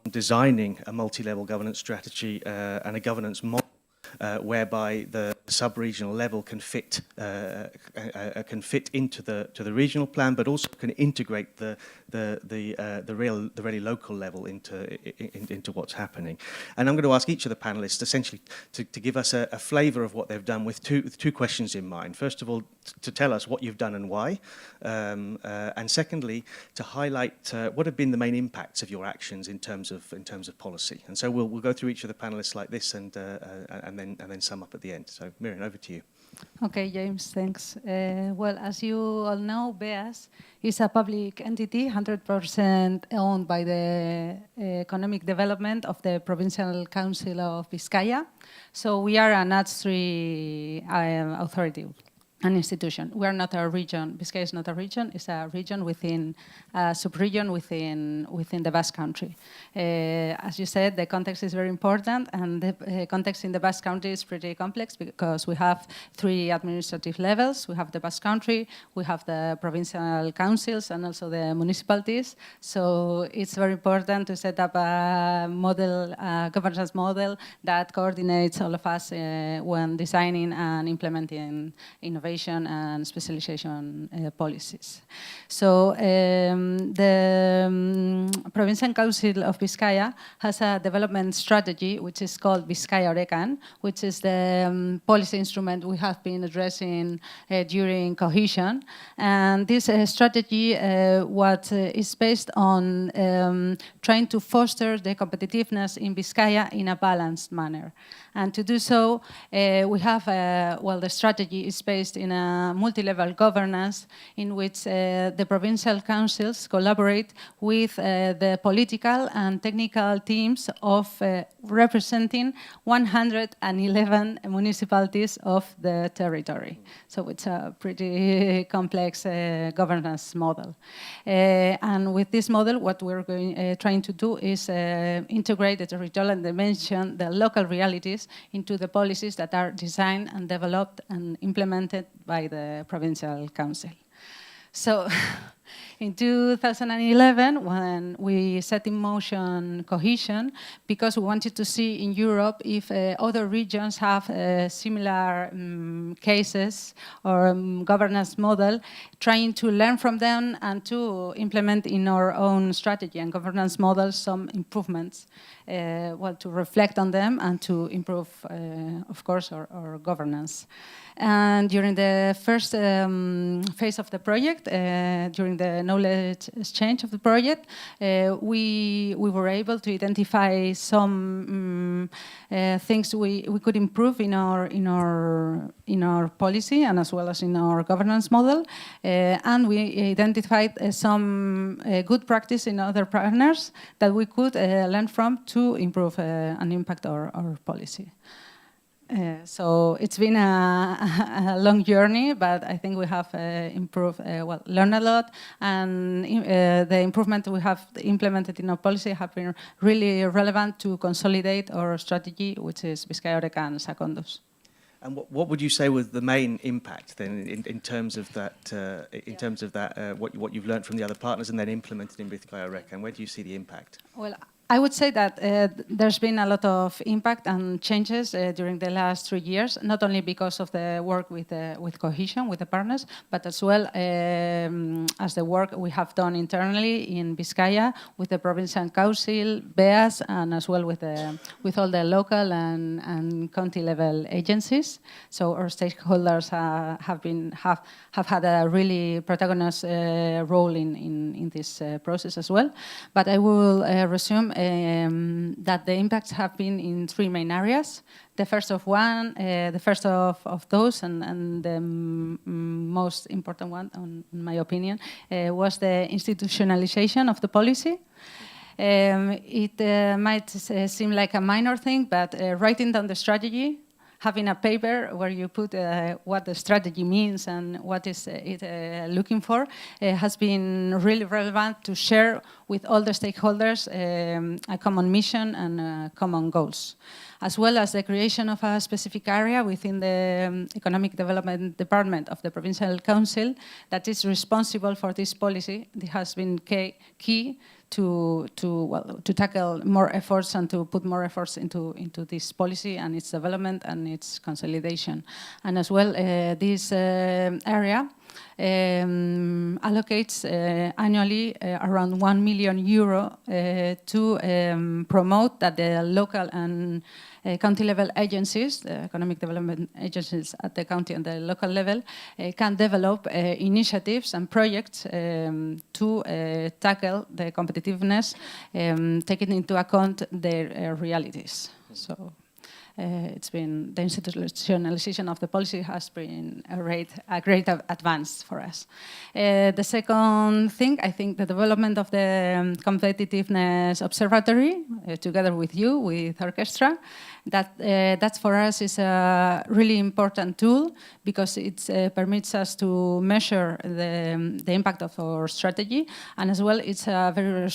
on designing a multi-level governance strategy and a governance model whereby the sub-regional level can fit into the regional plan, but also can integrate the really local level into what's happening. And I'm going to ask each of the panelists essentially to give us a flavour of what they've done with two questions in mind. First of all, to tell us what you've done and why, and secondly, to highlight what have been the main impacts of your actions in terms of policy. And so we'll go through each of the panelists like this, and then sum up at the end. So Miren, over to you. Okay, James, thanks. Well, as you all know, BEAS is a public entity, 100% owned by the Economic Development of the Provincial Council of Vizcaya. So we are an NUTS3 authority, an institution. We are not a region. Vizcaya is not a region. It's a region within a sub-region within the Basque Country. As you said, the context is very important, and the context in the Basque Country is pretty complex because we have 3 administrative levels. We have the Basque Country, we have the provincial councils, and also the municipalities. So it's very important to set up a model, a governance model that coordinates all of us when designing and implementing innovation and specialization policies. So the Provincial Council of Vizcaya has a development strategy which is called Vizcaya Orecan, which is the policy instrument we have been addressing during Cohesion. And this strategy what is based on trying to foster the competitiveness in Vizcaya in a balanced manner. And to do so, we have, well, the strategy is based in a multi-level governance in which the provincial councils collaborate with the political and technical teams of representing 111 municipalities of the territory. So it's a pretty complex governance model. And with this model, what we're trying to do is integrate the territorial dimension, the local realities, into the policies that are designed and developed and implemented by the Provincial Council. So in 2011, when we set in motion Cohesion, because we wanted to see in Europe if other regions have similar cases or governance model, trying to learn from them and to implement in our own strategy and governance models some improvements, well, to reflect on them and to improve, of course, our governance. And during the first phase of the project, during the knowledge exchange of the project, we were able to identify some things we could improve in our policy and as well as in our governance model, and we identified some good practice in other partners that we could learn from to improve and impact our policy. So it's been a long journey, but I think we have improved, learned a lot, and the improvement we have implemented in our policy have been really relevant to consolidate our strategy, which is Vizcaya, Oreca, and Secondus. And what would you say was the main impact then in terms of that? What you've learned from the other partners and then implemented in Vizcaya, Oreca, and where do you see the impact? Well, I would say that there's been a lot of impact and changes during the last 3 years, not only because of the work with Cohesion, with the partners, but as well as the work we have done internally in Vizcaya with the Provincial Council, BEAS, and as well with all the local and county level agencies. So our stakeholders have had a really protagonist role in this process as well. But I will resume that the impacts have been in 3 main areas. The first of those, and the most important one, in my opinion, was the institutionalization of the policy. It might seem like a minor thing, but writing down the strategy, having a paper where you put what the strategy means and what is it looking for has been really relevant to share with all the stakeholders a common mission and common goals, as well as the creation of a specific area within the Economic Development Department of the Provincial Council that is responsible for this policy. It has been key to tackle more efforts and to put more efforts into this policy and its development and its consolidation. And as well, this area allocates annually around €1 million to promote that the local and county level agencies, the economic development agencies at the county and the local level, can develop initiatives and projects to tackle the competitiveness, taking into account their realities. So it's been the institutionalization of the policy has been a great advance for us. The second thing, I think the development of the Competitiveness Observatory, together with you, with Orchestra, that for us is a really important tool because it permits us to measure the impact of our strategy, and as well it's a very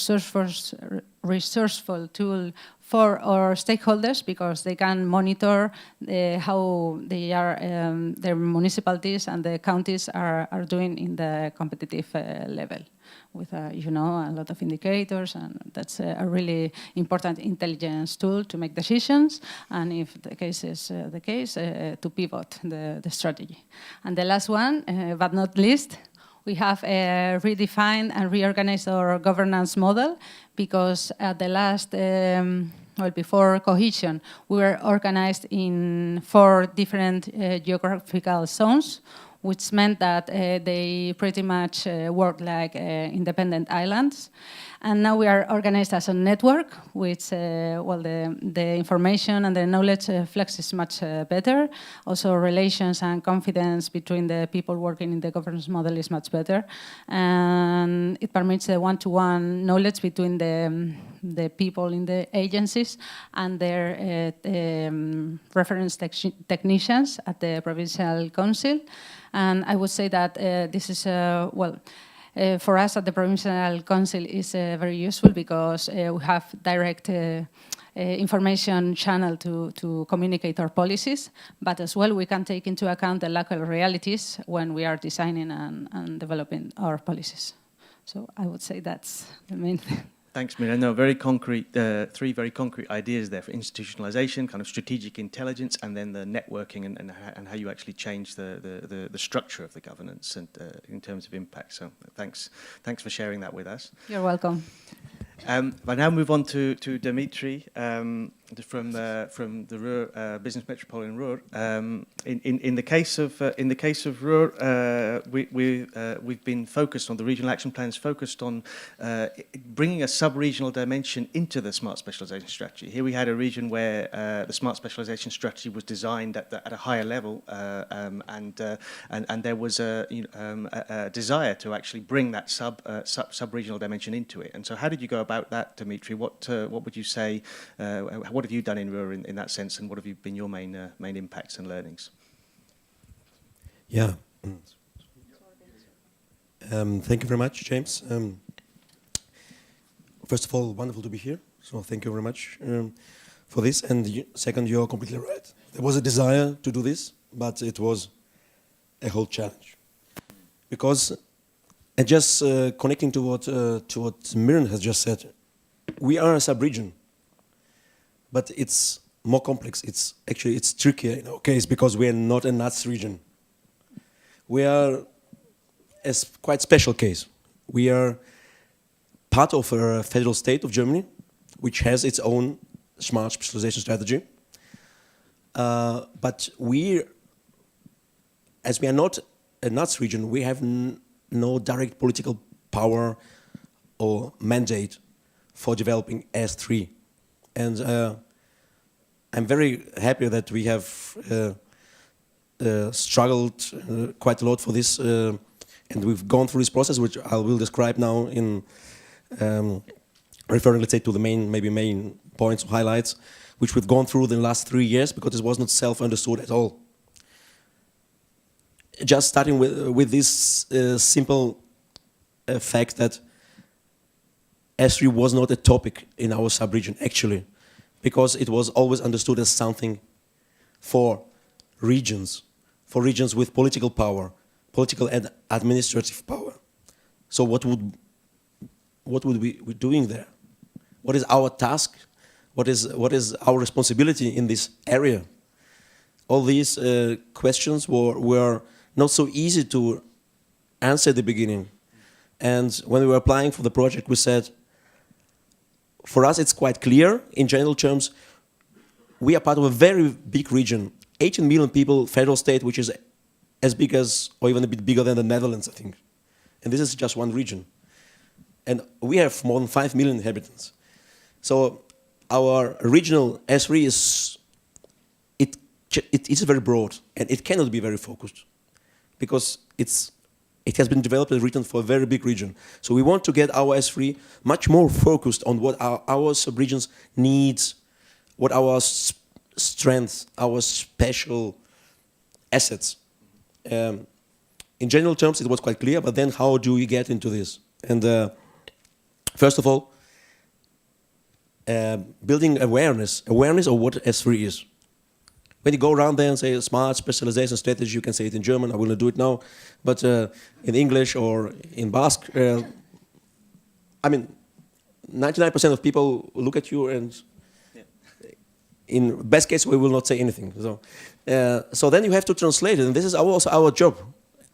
resourceful tool for our stakeholders because they can monitor how they are, their municipalities and the counties are doing in the competitive level with, a lot of indicators, and that's a really important intelligence tool to make decisions, and if the case is the case, to pivot the strategy. And the last one, but not least, we have redefined and reorganized our governance model because at the last, before Cohesion, we were organized in 4 different geographical zones, which meant that they pretty much work like independent islands. And now we are organized as a network, which, the information and the knowledge flex is much better. Also, relations and confidence between the people working in the governance model is much better. And it permits a one-to-one knowledge between the people in the agencies and their reference technicians at the Provincial Council. And I would say that this is, for us at the Provincial Council is very useful because we have direct information channel to communicate our policies, but as well we can take into account the local realities when we are designing and developing our policies. So I would say that's the main thing. Thanks, Miriam. No, very concrete, 3 very concrete ideas there for institutionalization, kind of strategic intelligence, and then the networking and how you actually change the structure of the governance and in terms of impact. So thanks for sharing that with us. You're welcome. I now move on to Dimitri from the Ruhr Business Metropole in Ruhr. In the case of Ruhr, we've been focused on the regional action plans, focused on bringing a sub-regional dimension into the smart specialization strategy. Here we had a region where the smart specialization strategy was designed at a higher level, and there was a desire to actually bring that sub-regional dimension into it. And so, how did you go about that, Dimitri? What would you say? what have you done in Ruhr in that sense, and what have been your main impacts and learnings? Yeah. Thank you very much, James. First of all, wonderful to be here. So thank you very much for this. And second, you're completely right. There was a desire to do this, but it was a whole challenge. Because, and just connecting to what Miran has just said, we are a sub-region, but it's more complex. It's trickier in our case because we are not a NUTS region. We are a quite special case. We are part of a federal state of Germany, which has its own smart specialization strategy. But as we are not a NUTS region, we have no direct political power or mandate for developing S3. And I'm very happy that we have struggled quite a lot for this, and we've gone through this process, which I will describe now in referring, let's say, to the main points or highlights, which we've gone through the last 3 years, because it was not self-understood at all. Just starting with this simple fact that S3 was not a topic in our sub-region, actually, because it was always understood as something for regions with political power, political and administrative power. So what would we be doing there? What is our task? What is our responsibility in this area? All these questions were not so easy to answer at the beginning. And when we were applying for the project, we said, for us it's quite clear, in general terms, we are part of a very big region, 18 million people, federal state, which is as big as, or even a bit bigger than the Netherlands, I think. And this is just one region. And we have more than 5 million inhabitants. So our regional S3 is very broad, and it cannot be very focused, because it has been developed and written for a very big region. So we want to get our S3 much more focused on what our sub-regions needs, what our strengths, our special assets. In general terms, it was quite clear, but then how do we get into this? And first of all, building awareness of what S3 is. When you go around there and say smart specialization strategy, you can say it in German, I will not do it now, but in English or in Basque, I mean, 99% of people look at you and in best case, we will not say anything. So then you have to translate it, and this is also our job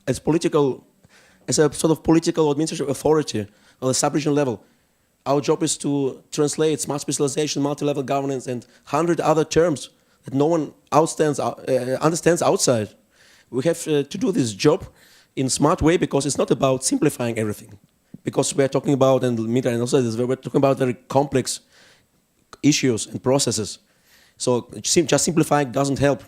as a sort of political administrative authority on the sub-regional level. Our job is to translate smart specialization, multi-level governance, and 100 other terms that no one understands outside. We have to do this job in a smart way, because it's not about simplifying everything. Because we're talking about, and Mitra and also this, we're talking about very complex issues and processes. So just simplifying doesn't help,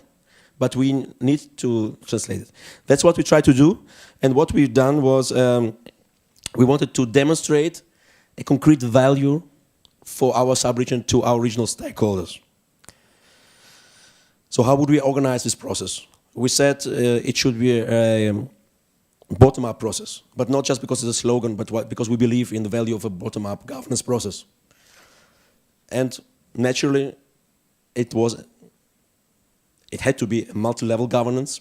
but we need to translate it. That's what we tried to do, and what we've done was we wanted to demonstrate a concrete value for our sub-region to our regional stakeholders. So how would we organize this process? We said it should be a bottom-up process, but not just because it's a slogan, but because we believe in the value of a bottom-up governance process. And naturally, it had to be a multi-level governance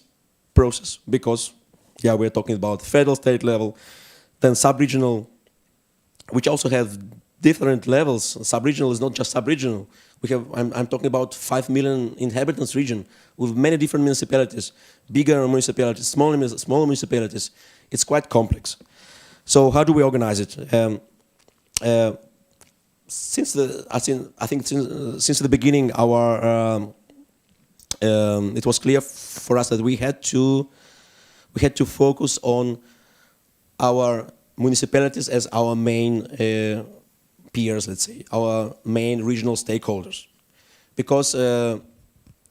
process, because, yeah, we're talking about federal state level, then sub-regional, which also have different levels. Sub-regional is not just sub-regional. I'm talking about 5 million inhabitants region with many different municipalities, bigger municipalities, smaller municipalities. It's quite complex. So how do we organize it? Since the beginning, it was clear for us that we had to focus on our municipalities as our main peers, let's say, our main regional stakeholders, because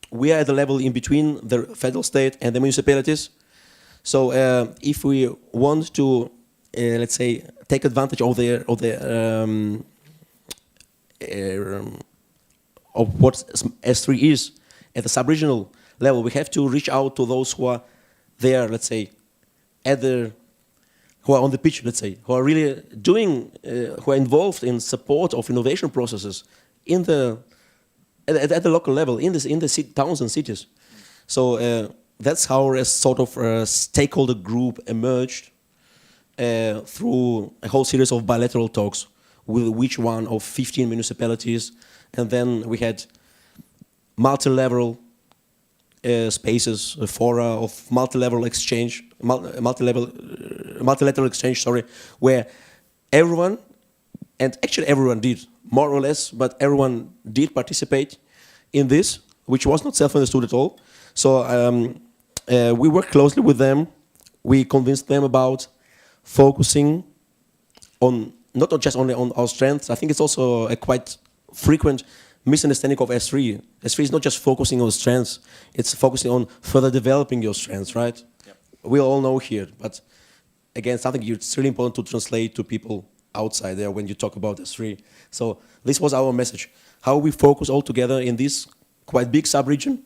we are at the level in between the federal state and the municipalities. So if we want to, let's say, take advantage of of what S3 is at the sub-regional level. We have to reach out to those who are there, let's say, who are on the pitch, let's say, who are really doing, who are involved in support of innovation processes at the local level, in the towns and cities. So that's how a sort of stakeholder group emerged through a whole series of bilateral talks with each one of 15 municipalities, and then we had multi-level spaces, fora of multilateral exchange, where everyone, and actually everyone did, more or less, but everyone did participate in this, which was not self-understood at all. So we worked closely with them. We convinced them about focusing on not just only on our strengths. I think it's also a quite frequent misunderstanding of S3. S3 is not just focusing on strengths, it's focusing on further developing your strengths, right? Yep. We all know here, but again, something it's really important to translate to people outside there when you talk about S3. So this was our message. How we focus all together in this quite big sub-region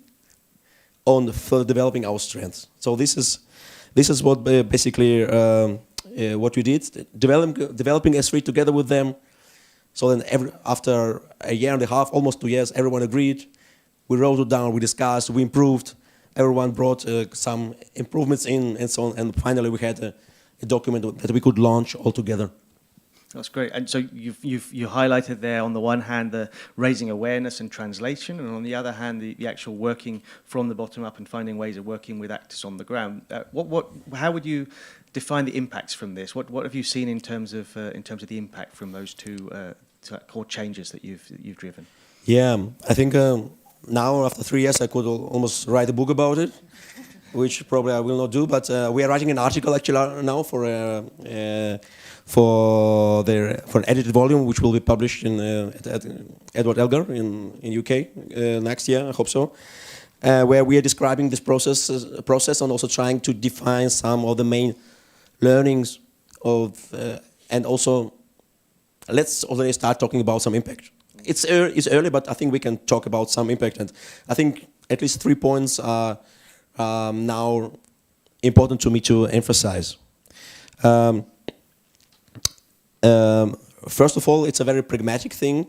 on further developing our strengths. So this is what basically what we did, developing S3 together with them. So then after a year and a half, almost 2 years, everyone agreed. We wrote it down, we discussed, we improved. Everyone brought some improvements in and so on. And finally, we had a document that we could launch all together. That's great. And so you highlighted there, on the one hand, the raising awareness and translation, and on the other hand, the actual working from the bottom up and finding ways of working with actors on the ground. How would you define the impacts from this? What have you seen in terms of the impact from those two core changes that you've driven? Yeah, I think now after 3 years I could almost write a book about it, which probably I will not do. But we are writing an article actually now for an edited volume, which will be published at Edward Elgar in UK next year. I hope so. Where we are describing this process and also trying to define some of the main learnings of, and also let's already start talking about some impact. It's early, but I think we can talk about some impact, and I think at least 3 points are now important to me to emphasize. First of all, it's a very pragmatic thing.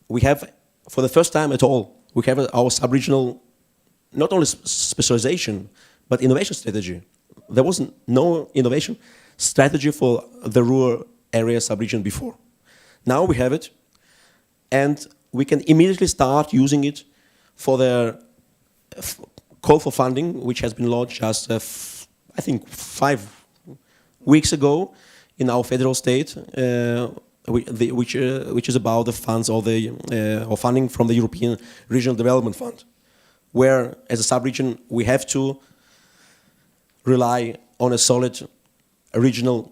We have, for the first time at all, we have our sub-regional, not only specialization, but innovation strategy. There was no innovation strategy for the rural area sub-region before. Now we have it, and we can immediately start using it for the call for funding, which has been launched just, I think, 5 weeks ago in our federal state, which is about the funds or funding from the European Regional Development Fund, where as a sub-region we have to rely on a solid regional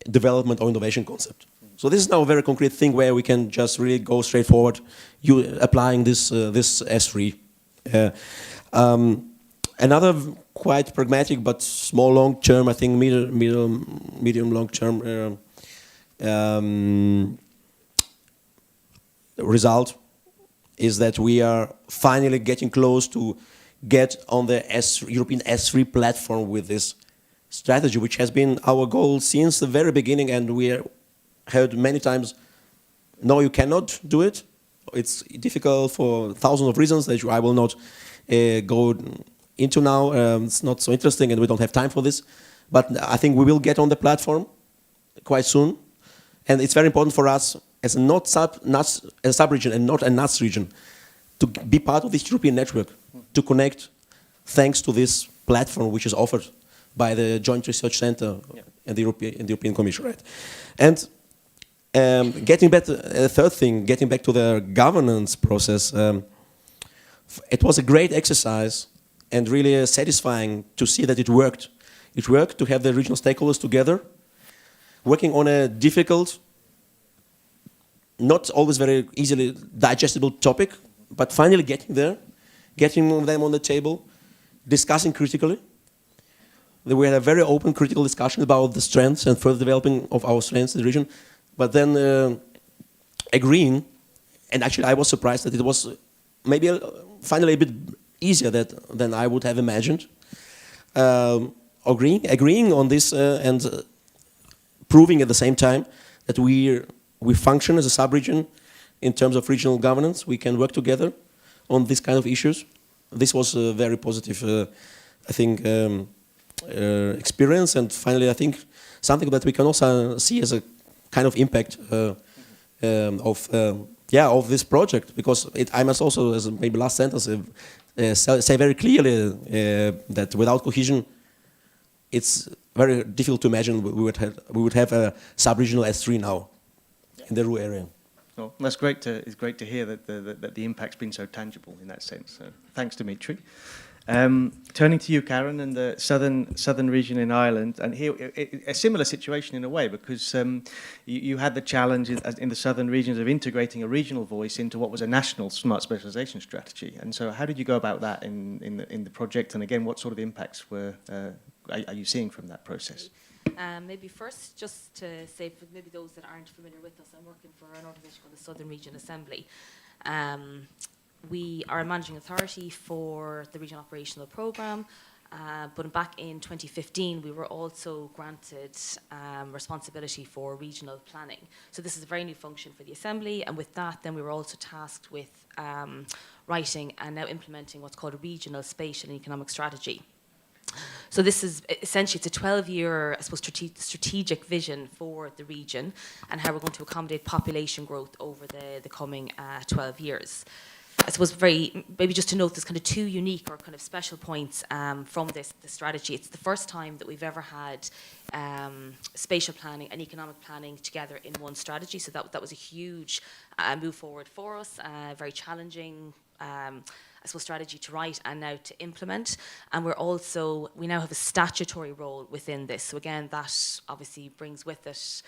development or innovation concept. So this is now a very concrete thing where we can just really go straight forward, applying this S3. Another quite pragmatic but small long-term, I think medium long-term result is that we are finally getting close to get on the European S3 platform with this strategy, which has been our goal since the very beginning, and we heard many times, no, you cannot do it. It's difficult for thousands of reasons that I will not go into now. It's not so interesting and we don't have time for this. But I think we will get on the platform quite soon. And it's very important for us as a sub-region and not a NUTS region to be part of this European network, to connect thanks to this platform which is offered by the Joint Research Center and the European Commission. Right? And getting back to the third thing, getting back to the governance process, it was a great exercise and really satisfying to see that it worked. It worked to have the regional stakeholders together, working on a difficult, not always very easily digestible topic, but finally getting there, getting them on the table, discussing critically. We had a very open critical discussion about the strengths and further developing of our strengths in the region, but then agreeing and actually I was surprised that it was maybe finally a bit easier than I would have imagined. Agreeing on this and proving at the same time that we function as a sub-region in terms of regional governance. We can work together on these kind of issues. This was a very positive, I think, experience, and finally I think something that we can also see as a kind of impact of this project, because I must also, as maybe last sentence, say very clearly that without cohesion, it's very difficult to imagine we would have a sub-regional S3 now in the rural area. Well, that's great. It's great to hear that the impact's been so tangible in that sense. So, thanks, Dimitri. Turning to you, Karen, and the southern region in Ireland, and here a similar situation in a way, because you had the challenge in the southern regions of integrating a regional voice into what was a national smart specialisation strategy. And so, how did you go about that in the project? And again, what sort of impacts are you seeing from that process? Maybe first, just to say for maybe those that aren't familiar with us, I'm working for an organisation called the Southern Region Assembly. We are a managing authority for the regional operational programme, but back in 2015 we were also granted responsibility for regional planning. So this is a very new function for the Assembly, and with that then we were also tasked with writing and now implementing what's called a regional spatial and economic strategy. So this is essentially, it's a 12-year, I suppose, strategic vision for the region and how we're going to accommodate population growth over the coming 12 years. I suppose maybe just to note, there's kind of two unique or kind of special points from this strategy. It's the first time that we've ever had spatial planning and economic planning together in one strategy. So that was a huge move forward for us, very challenging I suppose, strategy to write and now to implement. And we now have a statutory role within this. So again, that obviously brings with it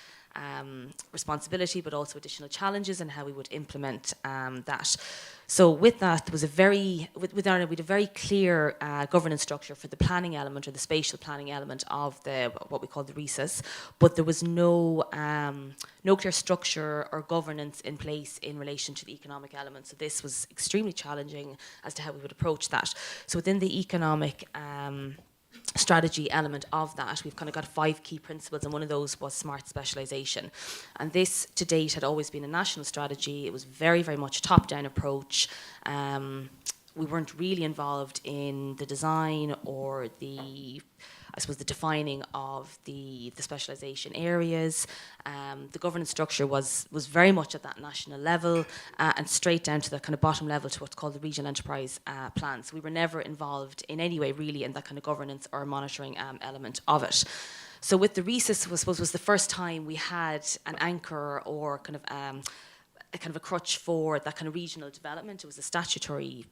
responsibility, but also additional challenges and how we would implement that. So with that, there was with Ireland, we had a very clear governance structure for the planning element or the spatial planning element of what we call the RESAs, but there was no clear structure or governance in place in relation to the economic element. So this was extremely challenging as to how we would approach that. So within the economic strategy element of that, we've kind of got 5 key principles, and one of those was smart specialisation. And this, to date, had always been a national strategy. It was very, very much top-down approach. We weren't really involved in the design or the defining of the specialisation areas. The governance structure was very much at that national level and straight down to the kind of bottom level to what's called the regional enterprise plan. So we were never involved in any way really in that kind of governance or monitoring element of it. So with the RESAs, I suppose, was the first time we had an anchor or kind of a crutch for that kind of regional development. It was a statutory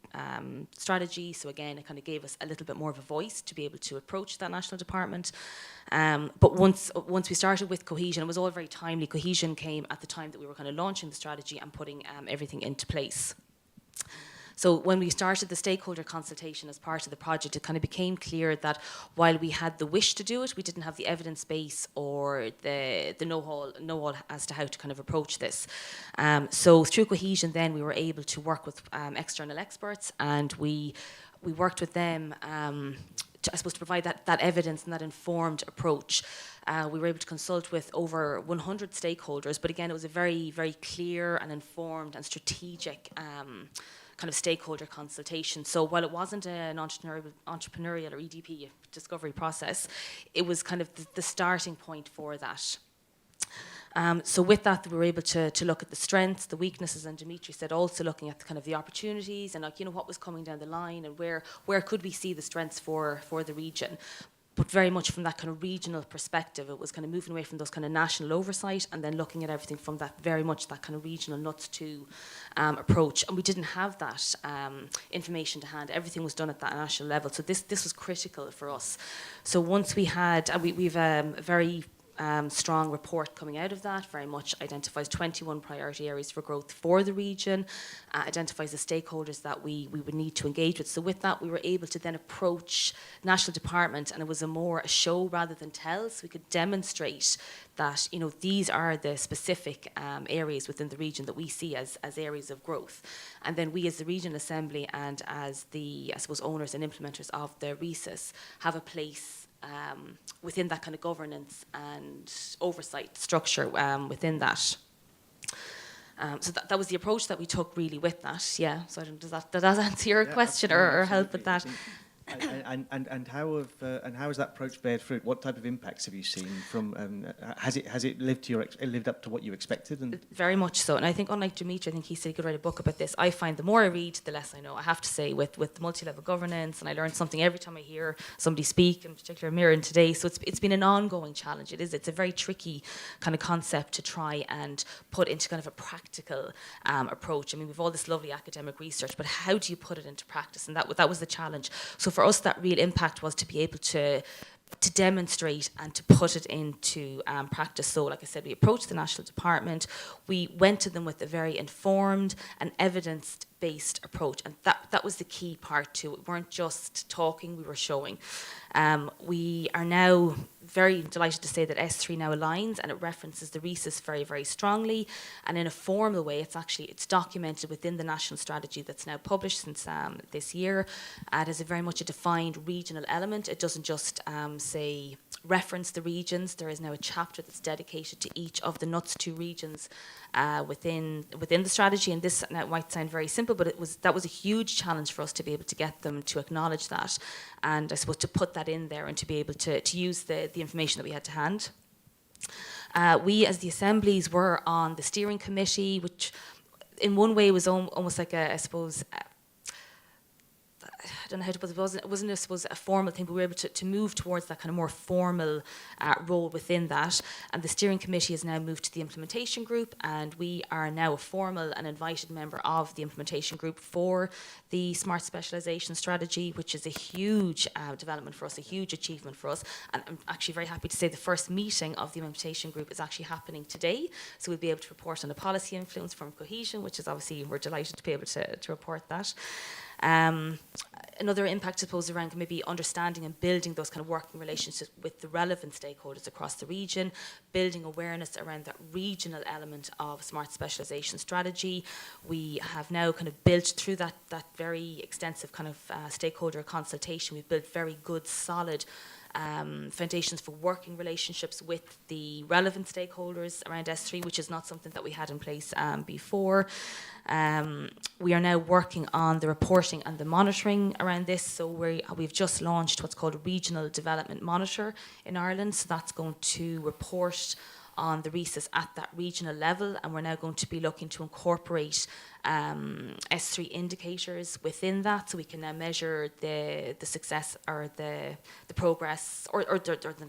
strategy, so again, it kind of gave us a little bit more of a voice to be able to approach that national department. But once we started with Cohesion, it was all very timely. Cohesion came at the time that we were kind of launching the strategy and putting everything into place. So when we started the stakeholder consultation as part of the project, it kind of became clear that while we had the wish to do it, we didn't have the evidence base or the know-how as to how to kind of approach this. So through Cohesion then we were able to work with external experts, and we worked with them to provide that evidence and that informed approach. We were able to consult with over 100 stakeholders, but again, it was a very, very clear and informed and strategic kind of stakeholder consultation. So while it wasn't an entrepreneurial or EDP discovery process, it was kind of the starting point for that. So with that, we were able to look at the strengths, the weaknesses, and Dimitri said also looking at the opportunities and what was coming down the line and where could we see the strengths for the region. But very much from that kind of regional perspective, it was kind of moving away from those kind of national oversight and then looking at everything from that very much that kind of regional nuts to approach. And we didn't have that information to hand. Everything was done at that national level. So this was critical for us. So once we had, and we've a very strong report coming out of that, very much identifies 21 priority areas for growth for the region, identifies the stakeholders that we would need to engage with. So with that, we were able to then approach National Department, and it was a show rather than tell, so we could demonstrate that, you know, these are the specific areas within the region that we see as areas of growth. And then we as the Regional Assembly and as the, I suppose, owners and implementers of the RESIS have a place within that kind of governance and oversight structure within that. So that was the approach that we took really with that, yeah. So I don't, does that answer your question or help with that? And how has that approach beared fruit? What type of impacts have you seen from? Has it lived up to what you expected? And very much so. And I think, unlike Dimitri, I think he said he could write a book about this. I find the more I read, the less I know. I have to say, with multi-level governance, and I learn something every time I hear somebody speak, in particular Miran today. So it's been an ongoing challenge. It's a very tricky kind of concept to try and put into kind of a practical approach. I mean, we've all this lovely academic research, but how do you put it into practice? And that was the challenge. So for us, that real impact was to be able to demonstrate and to put it into practice. So, like I said, we approached the National Department. We went to them with a very informed and evidence-based approach, and that was the key part too. We weren't just talking, we were showing. We are now very delighted to say that S3 now aligns, and it references the RESIS very, very strongly, and in a formal way. It's documented within the national strategy that's now published since this year. It has very much a defined regional element. It doesn't just say reference the regions. There is now a chapter that's dedicated to each of the NUTS 2 regions within the strategy. And this now might sound very simple, but that was a huge challenge for us to be able to get them to acknowledge that, and I suppose to put that in there and to be able to use the information that we had to hand. We, as the assemblies, were on the steering committee, which in one way was almost like I suppose, I don't know how to put it, it wasn't I suppose, a formal thing, but we were able to move towards that kind of more formal role within that. And the steering committee has now moved to the implementation group, and we are now a formal and invited member of the implementation group for the smart specialisation strategy, which is a huge development for us, a huge achievement for us. And I'm actually very happy to say the first meeting of the implementation group is actually happening today. So we'll be able to report on the policy influence from Cohesion, which is obviously, we're delighted to be able to report that. Another impact, I suppose, around maybe understanding and building those kind of working relationships with the relevant stakeholders across the region, building awareness around that regional element of smart specialisation strategy. We have now kind of built through that very extensive kind of stakeholder consultation. We've built very good, solid foundations for working relationships with the relevant stakeholders around S3, which is not something that we had in place before. We are now working on the reporting and the monitoring around this. So we've just launched what's called a Regional Development Monitor in Ireland. So that's going to report on the RESIS at that regional level, and we're now going to be looking to incorporate S3 indicators within that, so we can now measure the success or the progress, or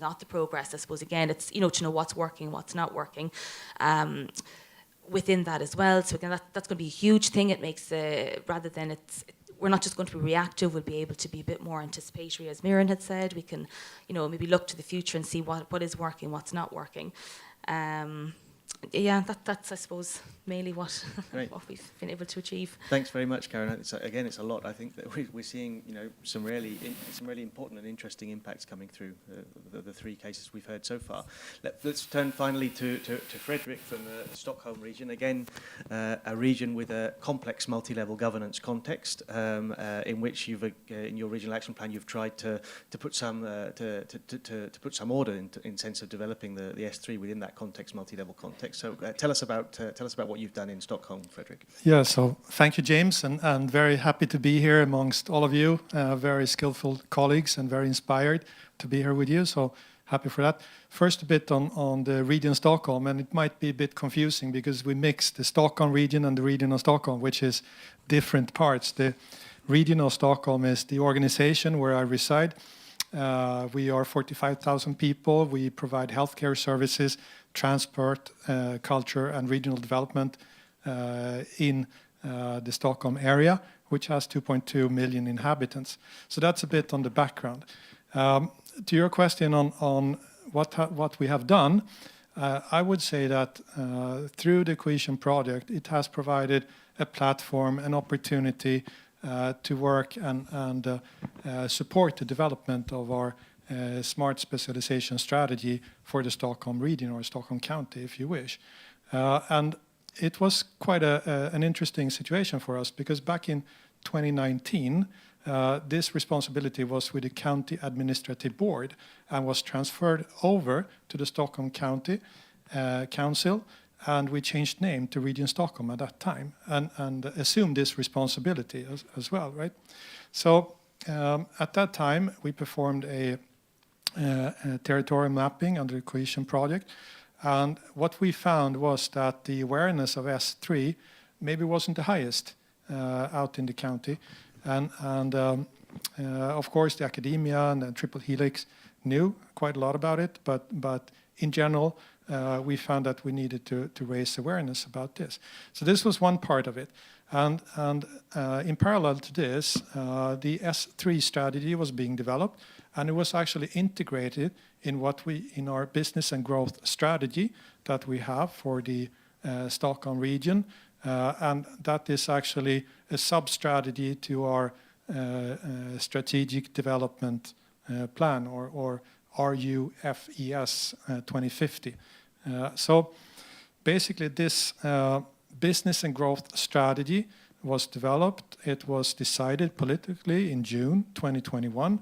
not the progress, I suppose. Again, it's, you know, to know what's working, what's not working within that as well. So again, that's going to be a huge thing. It makes rather than we're not just going to be reactive, we'll be able to be a bit more anticipatory, as Miran had said. We can, you know, maybe look to the future and see what is working, what's not working. Yeah, that's I suppose mainly what we've been able to achieve. Thanks very much, Karen. It's a lot. I think that we're seeing, you know, some really important and interesting impacts coming through the three cases we've heard so far. Let's turn finally to Fredrik from the Stockholm region. Again, a region with a complex multi-level governance context, in which you've in your regional action plan you've tried to put some to put some order in sense of developing the S3 within that context, multi-level context. So tell us about what you've done in Stockholm, Fredrik. Yeah, so thank you, James, and very happy to be here amongst all of you, very skillful colleagues and very inspired to be here with you, so happy for that. First, a bit on the region Stockholm, and it might be a bit confusing because we mix the Stockholm region and the region of Stockholm, which is different parts. The region of Stockholm is the organization where I reside. We are 45,000 people. We provide healthcare services, transport, culture and regional development in the Stockholm area, which has 2.2 million inhabitants. So that's a bit on the background. To your question on what we have done, I would say that through the Cohesion project, it has provided a platform, an opportunity to work and support the development of our smart specialization strategy for the Stockholm region or Stockholm County, if you wish. And it was quite an interesting situation for us because back in 2019, this responsibility was with the County Administrative Board and was transferred over to the Stockholm County Council, and we changed name to Region Stockholm at that time and assumed this responsibility as well, right? So at that time, we performed a territorial mapping under the Cohesion project, and what we found was that the awareness of S3 maybe wasn't the highest out in the county. And of course, the academia and the Triple Helix knew quite a lot about it, but in general, we found that we needed to raise awareness about this. So this was one part of it. And in parallel to this, the S3 strategy was being developed, and it was actually integrated in our business and growth strategy that we have for the Stockholm region. And that is actually a sub-strategy to our strategic development plan, or RUFES 2050. So basically this business and growth strategy was developed. It was decided politically in June 2021,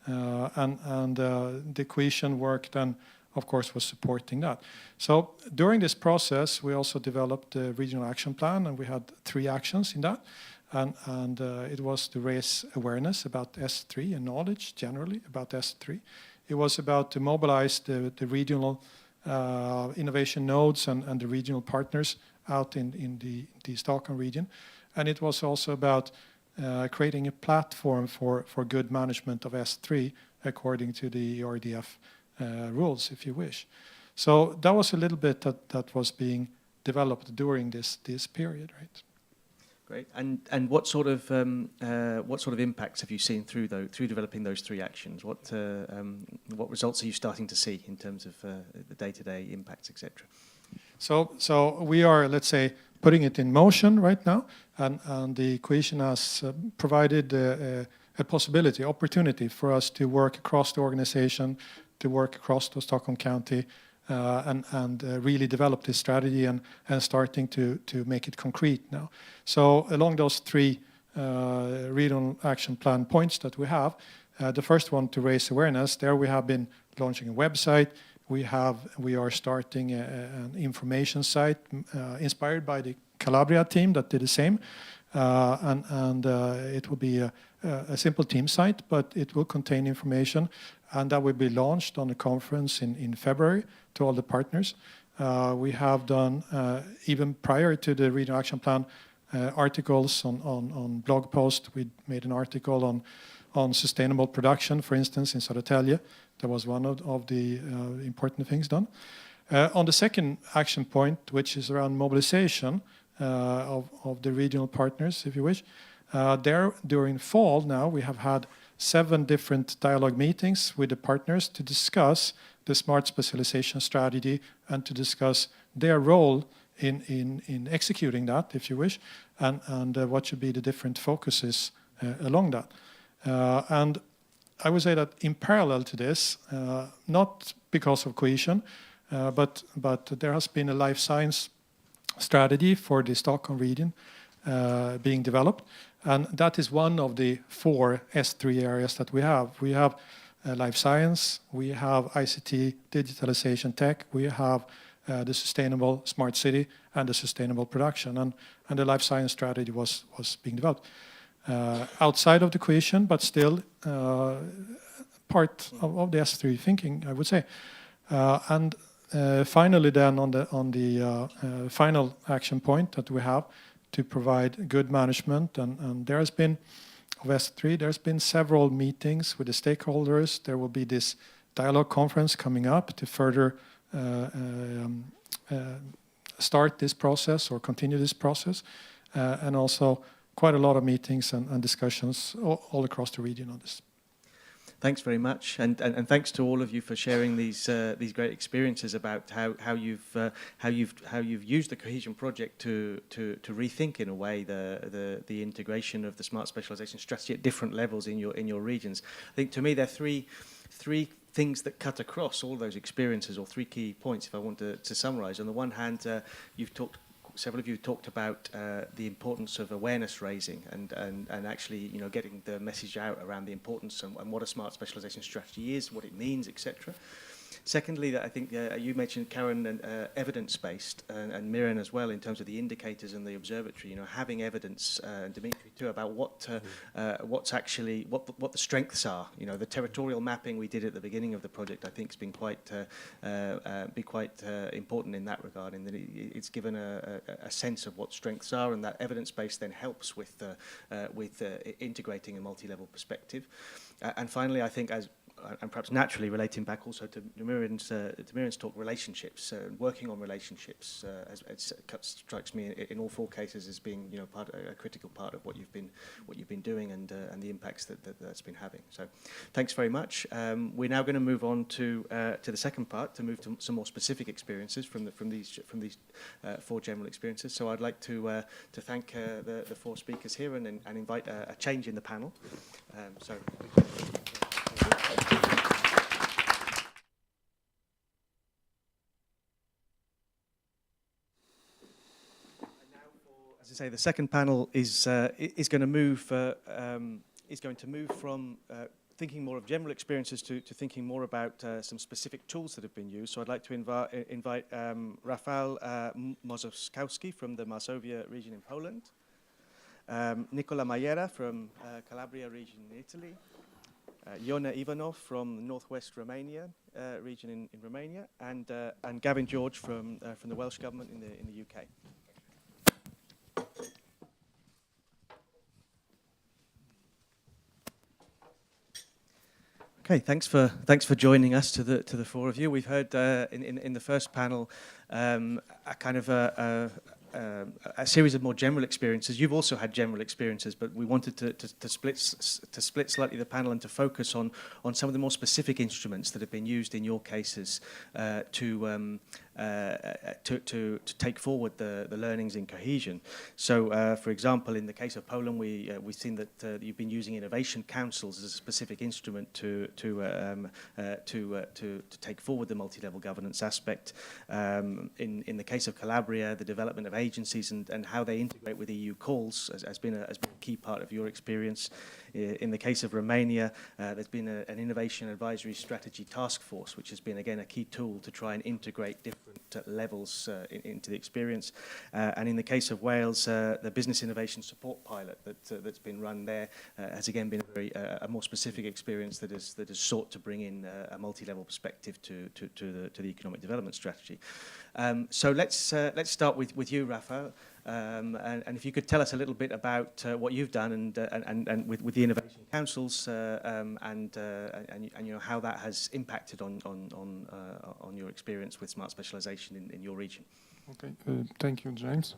and the Cohesion work then, of course, was supporting that. So during this process, we also developed the regional action plan, and we had 3 actions in that. And it was to raise awareness about S3 and knowledge generally about S3. It was about to mobilize the regional innovation nodes and the regional partners out in the Stockholm region. And it was also about creating a platform for good management of S3 according to the RDF rules, if you wish. So that was a little bit that was being developed during this period, right? Great. And what sort of impacts have you seen through developing those 3 actions? What results are you starting to see in terms of the day-to-day impacts, etc.? So we are, let's say, putting it in motion right now, and the Cohesion has provided a opportunity for us to work across the organization, to work across the Stockholm County, and really develop this strategy and starting to make it concrete now. So along those 3 regional action plan points that we have, the first one, to raise awareness, there we have been launching a website. We are starting an information site inspired by the Calabria team that did the same, and it will be a simple team site, but it will contain information, and that will be launched on a conference in February to all the partners. We have done, even prior to the regional action plan, articles on blog posts. We made an article on sustainable production, for instance, in Södertälje. That was one of the important things done. On the second action point, which is around mobilization of the regional partners, if you wish, there during fall now we have had 7 different dialogue meetings with the partners to discuss the smart specialization strategy and to discuss their role in executing that, if you wish, and what should be the different focuses along that. And I would say that in parallel to this, not because of Cohesion, but there has been a life science strategy for the Stockholm region being developed, and that is one of the 4 S3 areas that we have. We have life science, we have ICT, digitalization tech, we have the sustainable smart city and the sustainable production, and the life science strategy was being developed outside of the Cohesion, but still part of the S3 thinking, I would say. And finally, then on the final action point that we have to provide good management, and there has been of S3, there's been several meetings with the stakeholders. There will be this dialogue conference coming up to further start this process or continue this process, and also quite a lot of meetings and discussions all across the region on this. Thanks very much, and thanks to all of you for sharing these great experiences about how you've used the Cohesion project to rethink in a way the integration of the smart specialization strategy at different levels in your regions. I think to me there are three things that cut across all those experiences, or three key points if I want to summarize. On the one hand, several of you talked about the importance of awareness raising and actually getting the message out around the importance and what a smart specialization strategy is, what it means, etc. Secondly, that I think you mentioned, Karen, evidence-based, and Miran as well, in terms of the indicators and the observatory. Having evidence, and Dimitri too, about what's actually what the strengths are. The territorial mapping we did at the beginning of the project, I think, has been quite important in that regard. In that it's given a sense of what strengths are, and that evidence base then helps with integrating a multi-level perspective. And finally, I think and perhaps naturally relating back also to Miran's talk, relationships, working on relationships, as strikes me in all four cases as being a critical part of what you've been doing and the impacts that's been having. So, thanks very much. We're now going to move on to the second part, to move to some more specific experiences from these four general experiences. So I'd like to thank the four speakers here and invite a change in the panel. As I say, the second panel is going to move from thinking more of general experiences to thinking more about some specific tools that have been used. So I'd like to invite Rafał Mozowski from the Mazovia region in Poland, Nicola Majera from Calabria region in Italy, Iona Ivanov from northwest Romania region in Romania, and Gavin George from the Welsh government in the UK. Okay, thanks for joining us to the four of you. We've heard in the first panel a kind of a series of more general experiences. You've also had general experiences, but we wanted to split slightly the panel and to focus on some of the more specific instruments that have been used in your cases to take forward the learnings in Cohesion. So, for example, in the case of Poland, we've seen that you've been using innovation councils as a specific instrument to take forward the multi-level governance aspect. In the case of Calabria, the development of agencies and how they integrate with EU calls has been a key part of your experience. In the case of Romania, there's been an innovation advisory strategy task force, which has been, again, a key tool to try and integrate different levels into the experience. And in the case of Wales, the business innovation support pilot that's been run there has, again, been a more specific experience that has sought to bring in a multi-level perspective to the economic development strategy. So let's start with you, Rafa, and if you could tell us a little bit about what you've done and with the innovation councils and how that has impacted on your experience with smart specialization in your region. Okay, thank you, James.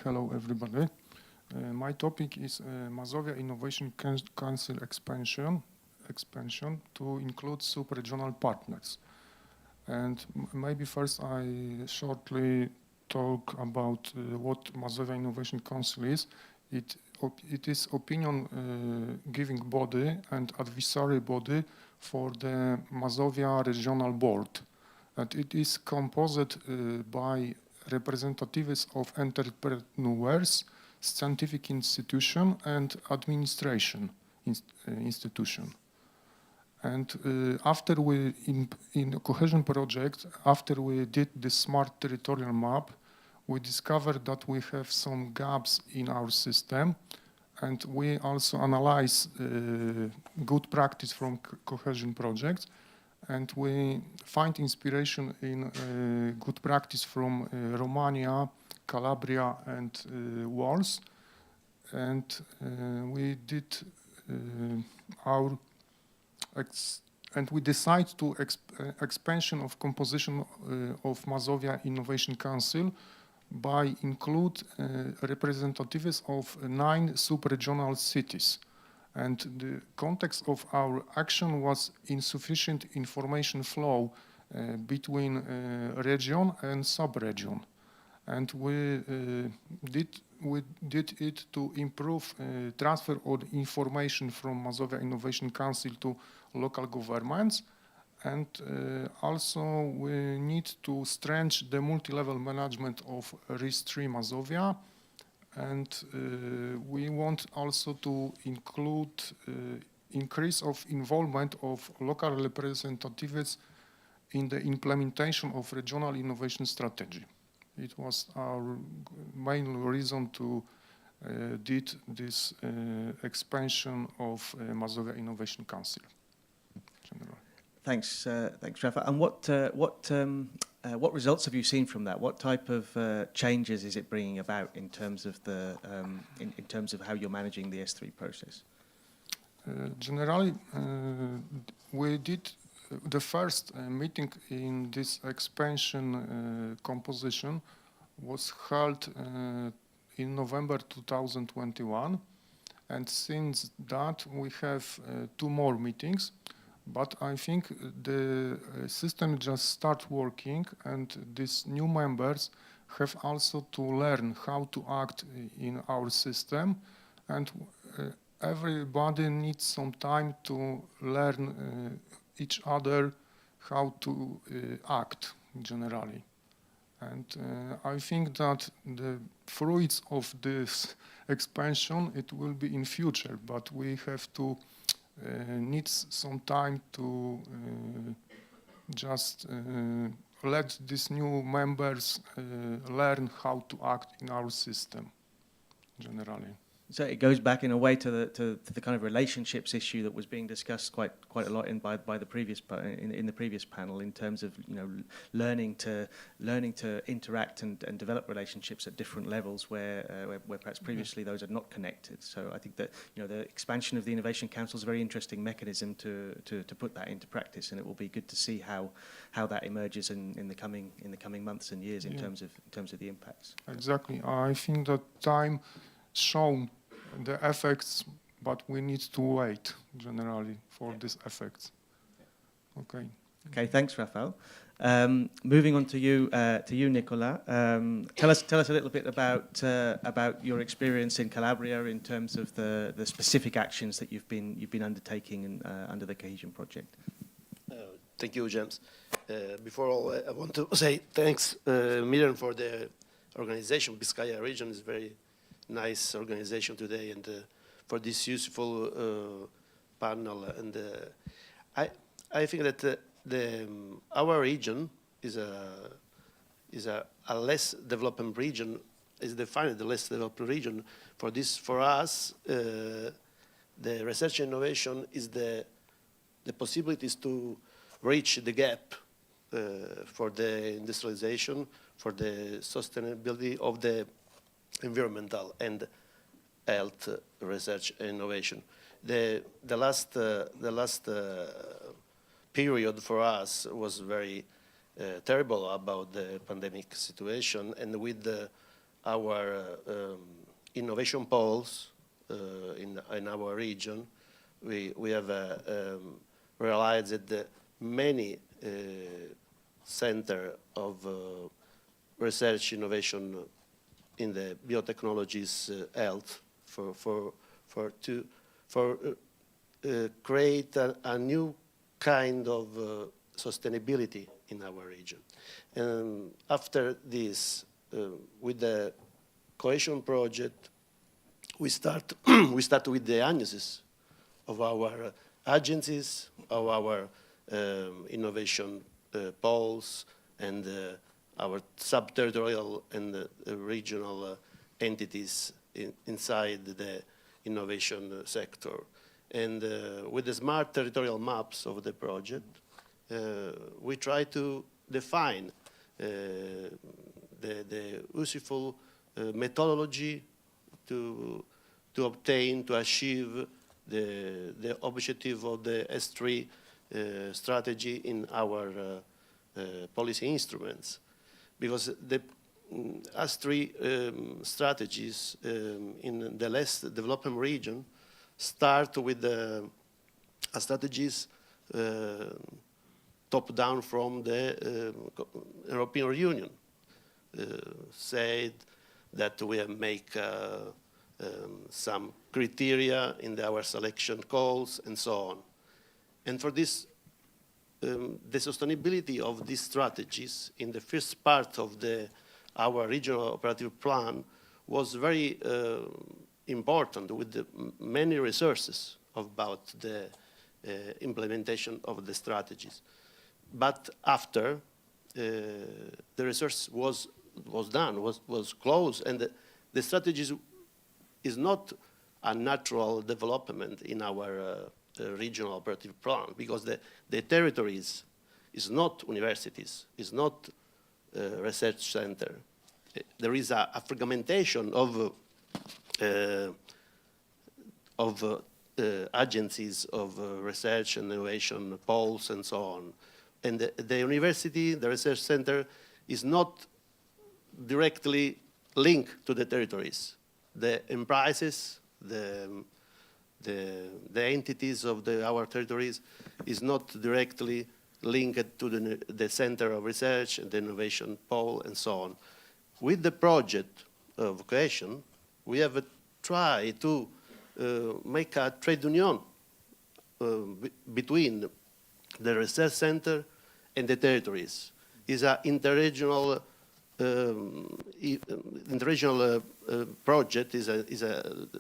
Hello, everybody. My topic is Mazovia Innovation Council expansion to include sub-regional partners. And maybe first I shortly talk about what Mazovia Innovation Council is. It is opinion-giving body and advisory body for the Mazovia Regional Board. And it is composed by representatives of entrepreneurs, scientific institution, and administration institution. And after we, in the Cohesion project, after we did the smart territorial map, we discovered that we have some gaps in our system, and we also analyze good practice from Cohesion projects, and we find inspiration in good practice from Romania, Calabria, and Wales, and we did and we decide to expansion of composition of Mazovia Innovation Council by include representatives of 9 sub-regional cities. And the context of our action was insufficient information flow between region and sub-region. And we did it to improve transfer of information from Mazovia Innovation Council to local governments. And also we need to strengthen the multi-level management of RIS3 Mazovia. And we want also to include increase of involvement of local representatives in the implementation of regional innovation strategy. It was our main reason to did this expansion of Mazovia Innovation Council. Generally. Thanks, Rafa. And what results have you seen from that? What type of changes is it bringing about in terms of the in terms of how you're managing the S3 process? Generally, we did the first meeting in this expansion composition was held in November 2021, and since that we have 2 more meetings. But I think the system just start working, and these new members have also to learn how to act in our system, and everybody needs some time to learn each other how to act generally. And I think that the fruits of this expansion, it will be in future, but we have to needs some time to just let these new members learn how to act in our system generally. So it goes back in a way to the kind of relationships issue that was being discussed quite a lot by the previous in the previous panel, in terms of learning to interact and develop relationships at different levels where perhaps previously those are not connected. So I think that the expansion of the Innovation Council is a very interesting mechanism to put that into practice, and it will be good to see how that emerges in the coming months and years in terms of the impacts. Exactly. I think that time shown the effects, but we need to wait generally for these effects. Okay. Okay. Thanks, Rafael. Moving on to you, Nicola. Tell us a little bit about your experience in Calabria in terms of the specific actions that you've been undertaking under the Cohesion project. Thank you, James. Before all, I want to say thanks, Miriam, for the organization. Biscaya region is very nice organization today, and for this useful panel. And I think that our region is a less developed region, is defined the less developed region. For us, the research and innovation is the possibilities to reach the gap for the industrialization, for the sustainability of the environmental and health research and innovation. The last period for us was very terrible about the pandemic situation, and with our innovation poles in our region, we have realized that many center of research innovation in the biotechnologies health for create a new kind of sustainability in our region. And after this, with the Cohesion project, we start with the analysis of our agencies, of our innovation poles, and our sub-territorial and regional entities inside the innovation sector. And with the smart territorial maps of the project, we try to define the useful methodology to obtain, to achieve the objective of the S3 strategy in our policy instruments. Because the S3 strategies in the less developed region start with the strategies top down from the European Union. Said that we have make some criteria in our selection calls and so on. And for this, the sustainability of these strategies in the first part of our regional operative plan was very important, with the many resources about the implementation of the strategies. But after the resource was closed, and the strategies is not a natural development in our regional operative plan, because the territories is not universities, is not research center. There is a fragmentation of agencies of research and innovation, poles and so on. And the university, the research center, is not directly linked to the territories. The enterprises, the entities of our territories is not directly linked to the center of research and the innovation pole and so on. With the project of Cohesion, we have tried to make a trade union between the research center and the territories. It's an interregional project.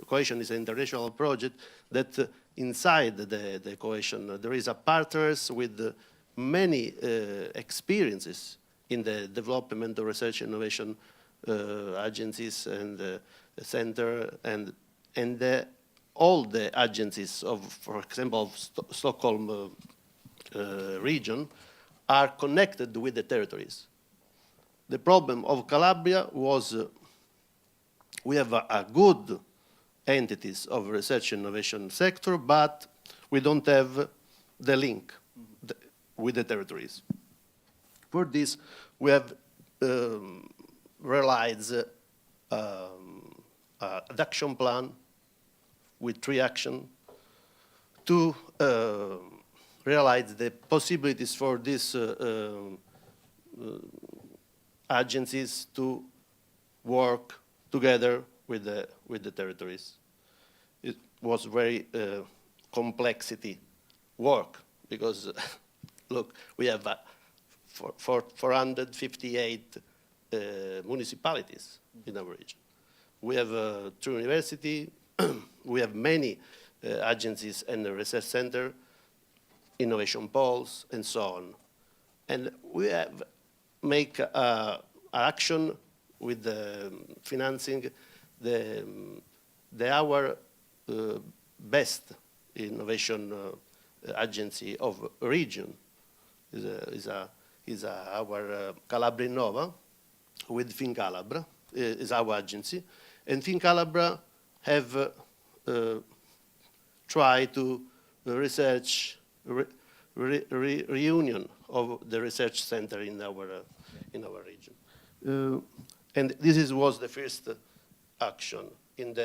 Cohesion is an interregional project that inside the Cohesion there is a partners with many experiences in the development of research and innovation agencies and center and all the agencies of, for example, of Stockholm region are connected with the territories. The problem of Calabria was we have a good entities of research and innovation sector, but we don't have the link with the territories. For this, we have realized an action plan with 3 actions to realize the possibilities for these agencies to work together with the territories. It was very complexity work, because look, we have 458 municipalities in our region. We have 2 universities, we have many agencies and a research center, innovation poles, and so on. And we have make action with the financing our best innovation agency of region is our Calabria Innova with FinCalabria is our agency, and FinCalabria have tried to research reunion of the research center in our region, and this was the first action in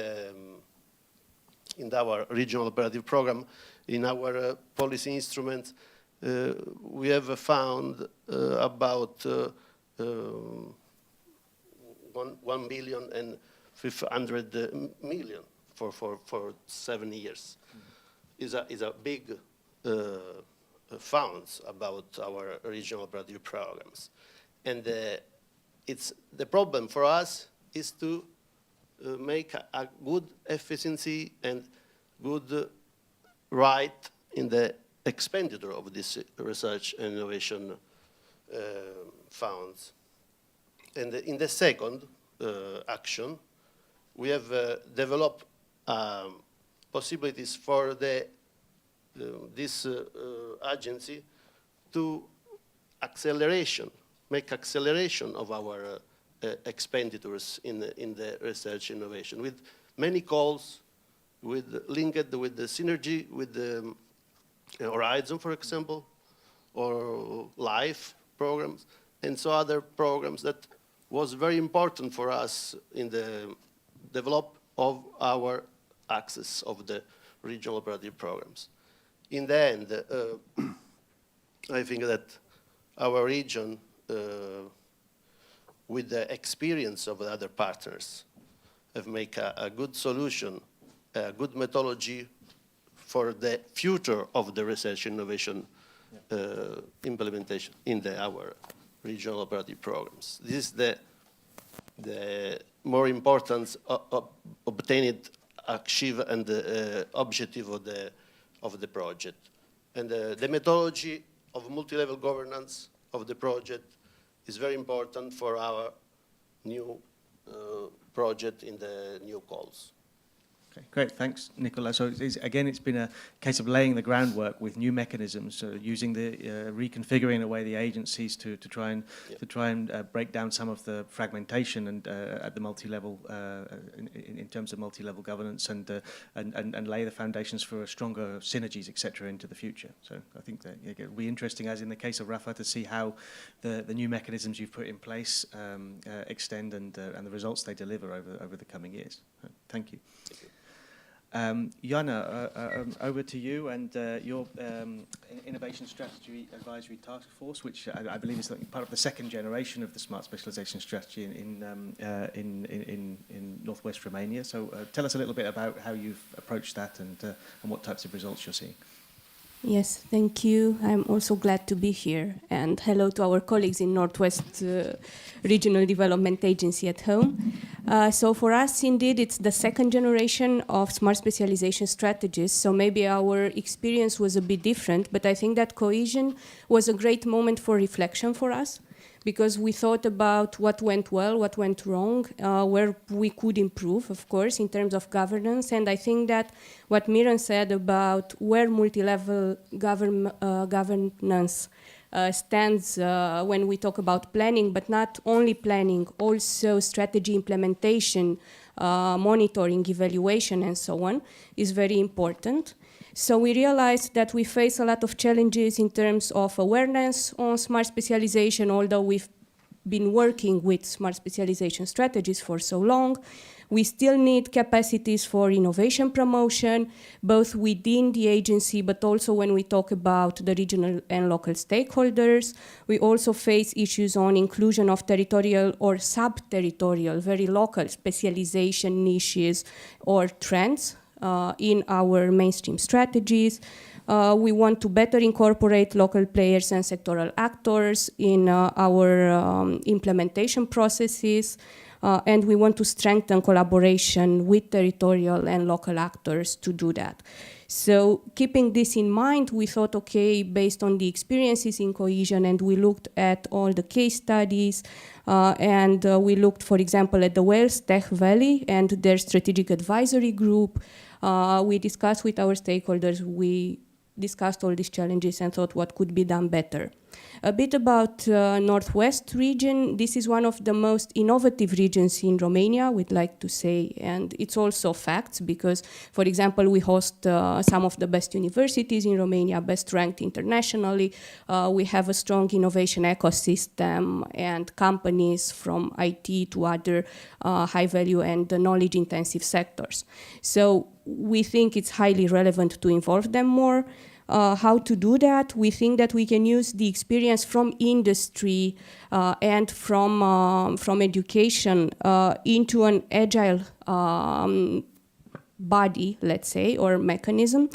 our regional operative program. In our policy instruments, we have found about 1.5 billion for 7 years. Is a big funds about our regional operative programs, and it's the problem for us is to make a good efficiency and good right in the expenditure of this research and innovation funds. And in the second action, we have developed possibilities for this agency to make acceleration of our expenditures in the research innovation, with many calls, linked with the synergy with the Horizon, for example, or LIFE programs, and so other programs that was very important for us in the develop of our access of the regional operative programs. In the end, I think that our region, with the experience of the other partners, have made a good solution, a good methodology for the future of the research innovation implementation in our regional operative programs. This is the more important obtained, achieve, and objective of the project. And the methodology of multi-level governance of the project is very important for our new project in the new calls. Okay, great, thanks, Nicola. So it's been a case of laying the groundwork with new mechanisms, so using the reconfiguring the way the agencies to try and break down some of the fragmentation and at the multi-level in terms of multi-level governance and lay the foundations for stronger synergies, etc., into the future. So I think that it'll be interesting, as in the case of Rafa, to see how the new mechanisms you've put in place extend and the results they deliver over the coming years. Thank you. Jana, over to you and your Innovation Strategy Advisory Task Force, which I believe is part of the second generation of the Smart Specialization Strategy in Northwest Romania. So tell us a little bit about how you've approached that and what types of results you're seeing. Yes, thank you. I'm also glad to be here. And hello to our colleagues in Northwest Regional Development Agency at home. So for us, indeed, it's the second generation of smart specialization strategies. So maybe our experience was a bit different, but I think that Cohesion was a great moment for reflection for us, because we thought about what went well, what went wrong, where we could improve, of course, in terms of governance. And I think that what Miran said about where multi-level governance stands when we talk about planning, but not only planning, also strategy implementation, monitoring, evaluation, and so on, is very important. So we realized that we face a lot of challenges in terms of awareness on smart specialization, although we've been working with smart specialization strategies for so long. We still need capacities for innovation promotion, both within the agency, but also when we talk about the regional and local stakeholders. We also face issues on inclusion of territorial or sub-territorial, very local specialization niches or trends in our mainstream strategies. We want to better incorporate local players and sectoral actors in our implementation processes. And we want to strengthen collaboration with territorial and local actors to do that. So keeping this in mind, we thought, okay, based on the experiences in Cohesion, and we looked at all the case studies, and we looked, for example, at the Wales Tech Valley and their strategic advisory group. We discussed with our stakeholders, we discussed all these challenges and thought what could be done better. A bit about Northwest region. This is one of the most innovative regions in Romania, we'd like to say, and it's also facts because, for example, we host some of the best universities in Romania, best ranked internationally. We have a strong innovation ecosystem and companies from IT to other high-value and knowledge-intensive sectors. So we think it's highly relevant to involve them more. How to do that? We think that we can use the experience from industry and from education into an agile body, let's say, or mechanism.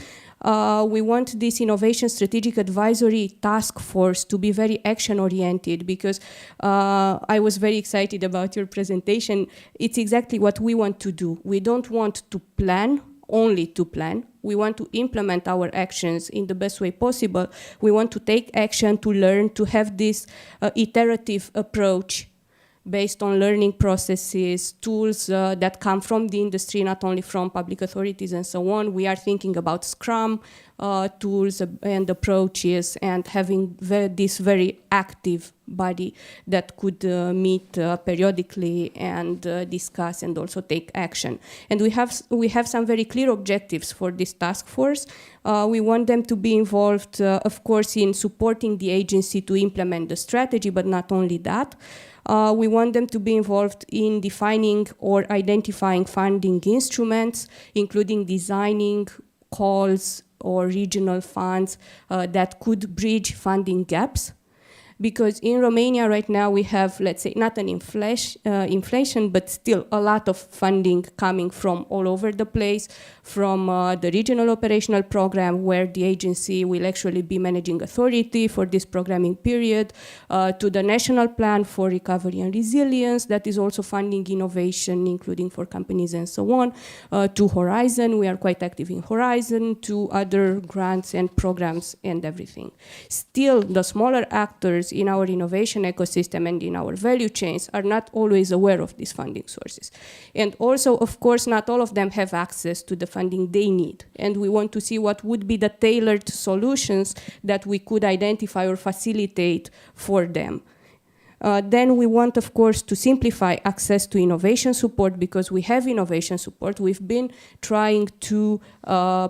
We want this Innovation Strategic Advisory Task Force to be very action-oriented because I was very excited about your presentation. It's exactly what we want to do. We don't want to plan only to plan. We want to implement our actions in the best way possible. We want to take action, to learn, to have this iterative approach based on learning processes, tools that come from the industry, not only from public authorities and so on. We are thinking about Scrum tools and approaches and having this very active body that could meet periodically and discuss and also take action. And we have some very clear objectives for this task force. We want them to be involved, of course, in supporting the agency to implement the strategy, but not only that. We want them to be involved in defining or identifying funding instruments, including designing, calls or regional funds that could bridge funding gaps. Because in Romania right now we have, let's say, not an inflation, but still a lot of funding coming from all over the place, from the regional operational program where the agency will actually be managing authority for this programming period, to the national plan for recovery and resilience that is also funding innovation, including for companies and so on, to Horizon, we are quite active in Horizon, to other grants and programs and everything. Still, the smaller actors in our innovation ecosystem and in our value chains are not always aware of these funding sources. And also, of course, not all of them have access to the funding they need. And we want to see what would be the tailored solutions that we could identify or facilitate for them. Then we want, of course, to simplify access to innovation support because we have innovation support. We've been trying to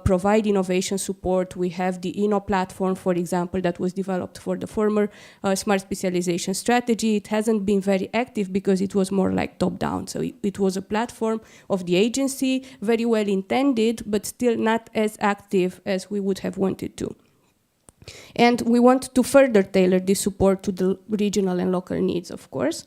provide innovation support. We have the Inno platform, for example, that was developed for the former smart specialization strategy. It hasn't been very active because it was more like top-down. So it was a platform of the agency, very well intended, but still not as active as we would have wanted to. And we want to further tailor this support to the regional and local needs, of course.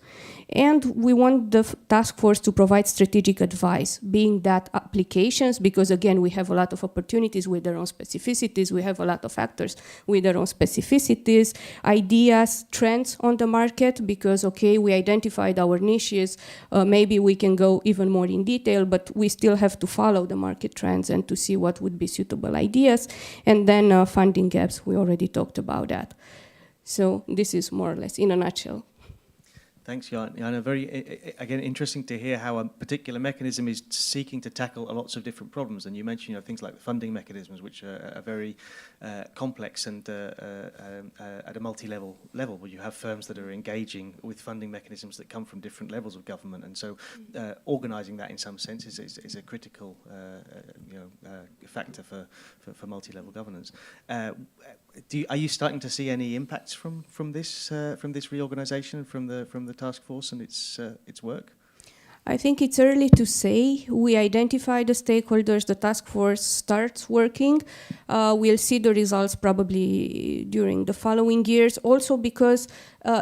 And we want the task force to provide strategic advice, being that applications, because again, we have a lot of opportunities with their own specificities, we have a lot of actors with their own specificities, ideas, trends on the market, because okay, we identified our niches, maybe we can go even more in detail, but we still have to follow the market trends and to see what would be suitable ideas. And then funding gaps, we already talked about that. So this is more or less in a nutshell. Thanks, Jana. Very, again, interesting to hear how a particular mechanism is seeking to tackle lots of different problems. And you mentioned, things like the funding mechanisms, which are very complex and at a multi-level level, where you have firms that are engaging with funding mechanisms that come from different levels of government. And so organising that in some sense is a critical factor for multi-level governance. Are you starting to see any impacts from this reorganisation, from the task force and its work? I think it's early to say. We identify the stakeholders, the task force starts working. We'll see the results probably during the following years. Also because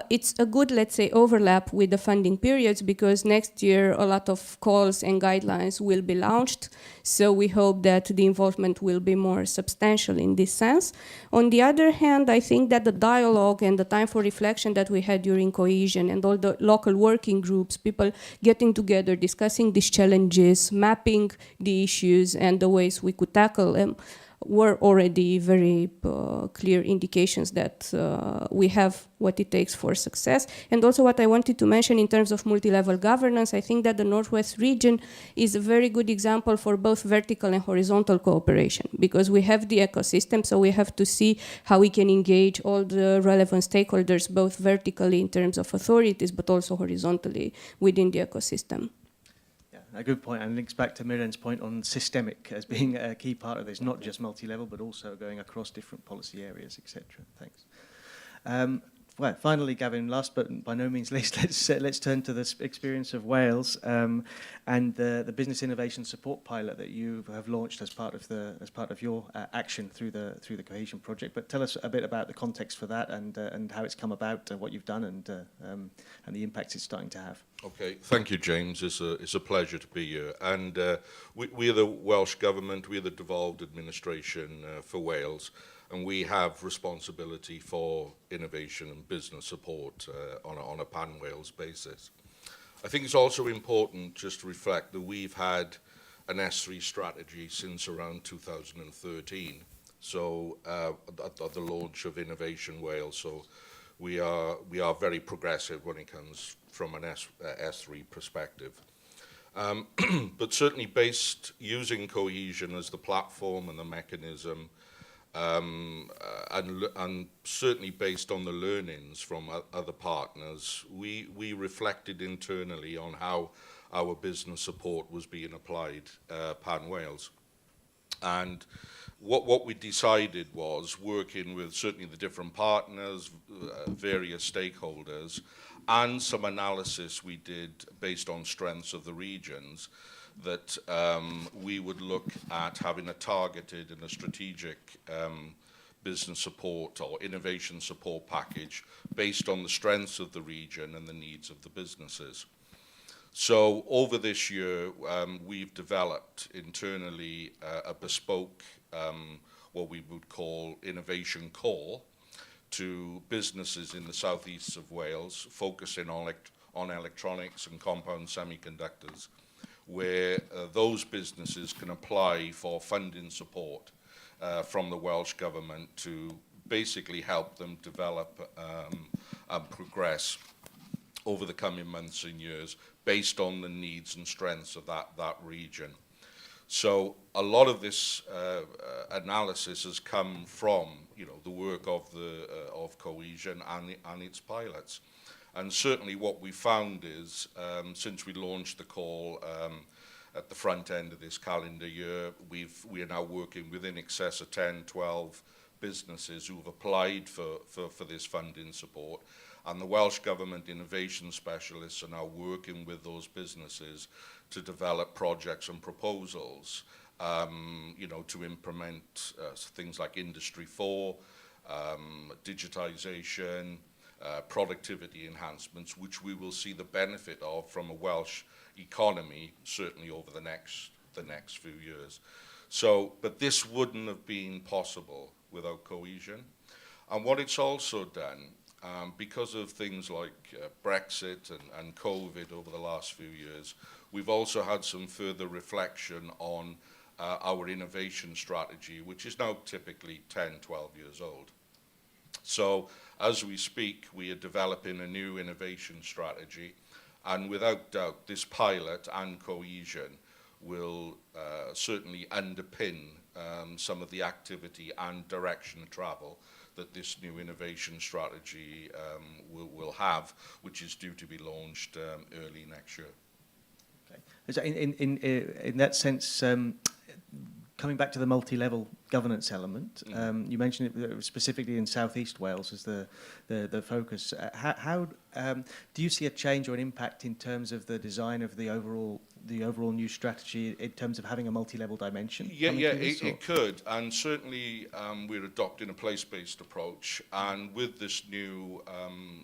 it's a good, let's say, overlap with the funding periods, because next year a lot of calls and guidelines will be launched. So we hope that the involvement will be more substantial in this sense. On the other hand, I think that the dialogue and the time for reflection that we had during Cohesion and all the local working groups, people getting together, discussing these challenges, mapping the issues and the ways we could tackle them, were already very clear indications that we have what it takes for success. And also what I wanted to mention in terms of multi-level governance, I think that the Northwest region is a very good example for both vertical and horizontal cooperation, because we have the ecosystem, so we have to see how we can engage all the relevant stakeholders, both vertically in terms of authorities, but also horizontally within the ecosystem. A good point, and links back to Miren's point on systemic as being a key part of this, not just multi-level, but also going across different policy areas, etc. Thanks. Well, finally, Gavin, last but by no means least, let's turn to the experience of Wales and the business innovation support pilot that you have launched as part of your action through the Cohesion project. But tell us a bit about the context for that and how it's come about, what you've done, and the impacts it's starting to have. Okay, thank you, James. It's a pleasure to be here. And we are the Welsh Government, we are the devolved administration for Wales, and we have responsibility for innovation and business support on a pan-Wales basis. I think it's also important just to reflect that we've had an S3 strategy since around 2013, so at the launch of Innovation Wales. So we are very progressive when it comes from an S3 perspective. But certainly using Cohesion as the platform and the mechanism, and certainly based on the learnings from other partners, we reflected internally on how our business support was being applied pan-Wales. And what we decided was, working with certainly the different partners, various stakeholders, and some analysis we did based on strengths of the regions, that we would look at having a targeted and a strategic business support or innovation support package based on the strengths of the region and the needs of the businesses. So over this year, we've developed internally a bespoke, what we would call innovation core, to businesses in the southeast of Wales, focusing on electronics and compound semiconductors, where those businesses can apply for funding support from the Welsh Government to basically help them develop and progress over the coming months and years based on the needs and strengths of that region. So a lot of this analysis has come from, you know, the work of Cohesion and its pilots. And certainly what we found is, since we launched the call at the front end of this calendar year, we are now working with in excess of 10, 12 businesses who have applied for this funding support. And the Welsh Government innovation specialists are now working with those businesses to develop projects and proposals, you know, to implement things like Industry 4, digitization, productivity enhancements, which we will see the benefit of from a Welsh economy, certainly over the next few years. So, but this wouldn't have been possible without Cohesion. And what it's also done, because of things like Brexit and COVID over the last few years, we've also had some further reflection on our innovation strategy, which is now typically 10, 12 years old. So as we speak, we are developing a new innovation strategy, and without doubt, this pilot and Cohesion will certainly underpin some of the activity and direction of travel that this new innovation strategy will have, which is due to be launched early next year. Okay. So in that sense, coming back to the multi-level governance element, you mentioned it specifically in South East Wales as the focus. How do you see a change or an impact in terms of the design of the overall new strategy in terms of having a multi-level dimension? Yeah, it could, and certainly we're adopting a place-based approach, and with this new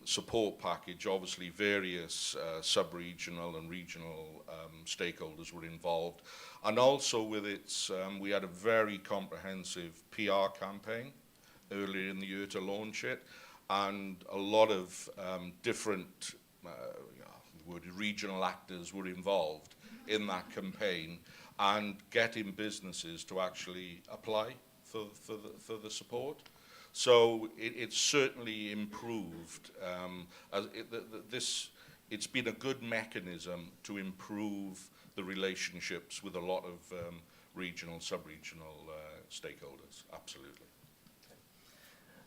support package, obviously various sub-regional and regional stakeholders were involved, and also with its, we had a very comprehensive PR campaign earlier in the year to launch it, and a lot of different regional actors were involved in that campaign and getting businesses to actually apply for the support. So it's certainly improved. It's been a good mechanism to improve the relationships with a lot of regional, sub-regional stakeholders, absolutely.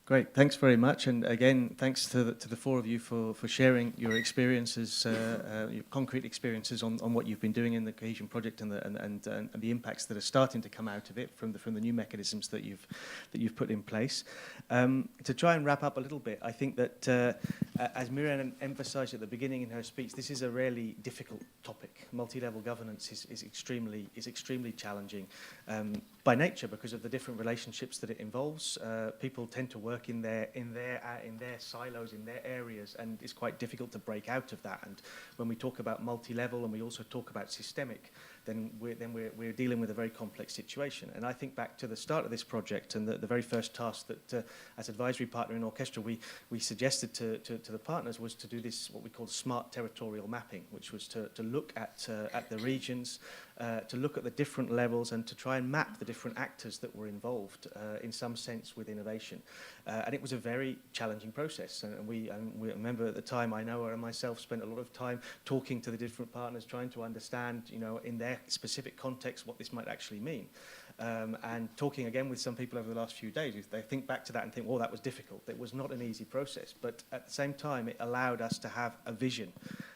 Great, thanks very much, and again, thanks to the four of you for sharing your experiences, your concrete experiences on what you've been doing in the Cohesion project and the impacts that are starting to come out of it from the new mechanisms that you've put in place. To try and wrap up a little bit, I think that as Miriam emphasised at the beginning in her speech, this is a really difficult topic. Multi-level governance is extremely challenging by nature because of the different relationships that it involves. People tend to work in their silos, in their areas, and it's quite difficult to break out of that. And when we talk about multi-level and we also talk about systemic, then we're dealing with a very complex situation. And I think back to the start of this project and the very first task that, as advisory partner in Orchestra, we suggested to the partners was to do this, what we call smart territorial mapping, which was to look at the regions, to look at the different levels and to try and map the different actors that were involved in some sense with innovation. And it was a very challenging process. And we remember at the time, I know, and myself spent a lot of time talking to the different partners, trying to understand, you know, in their specific context, what this might actually mean. And talking again with some people over the last few days, they think back to that and think, well, that was difficult. It was not an easy process. But at the same time, it allowed us to have a vision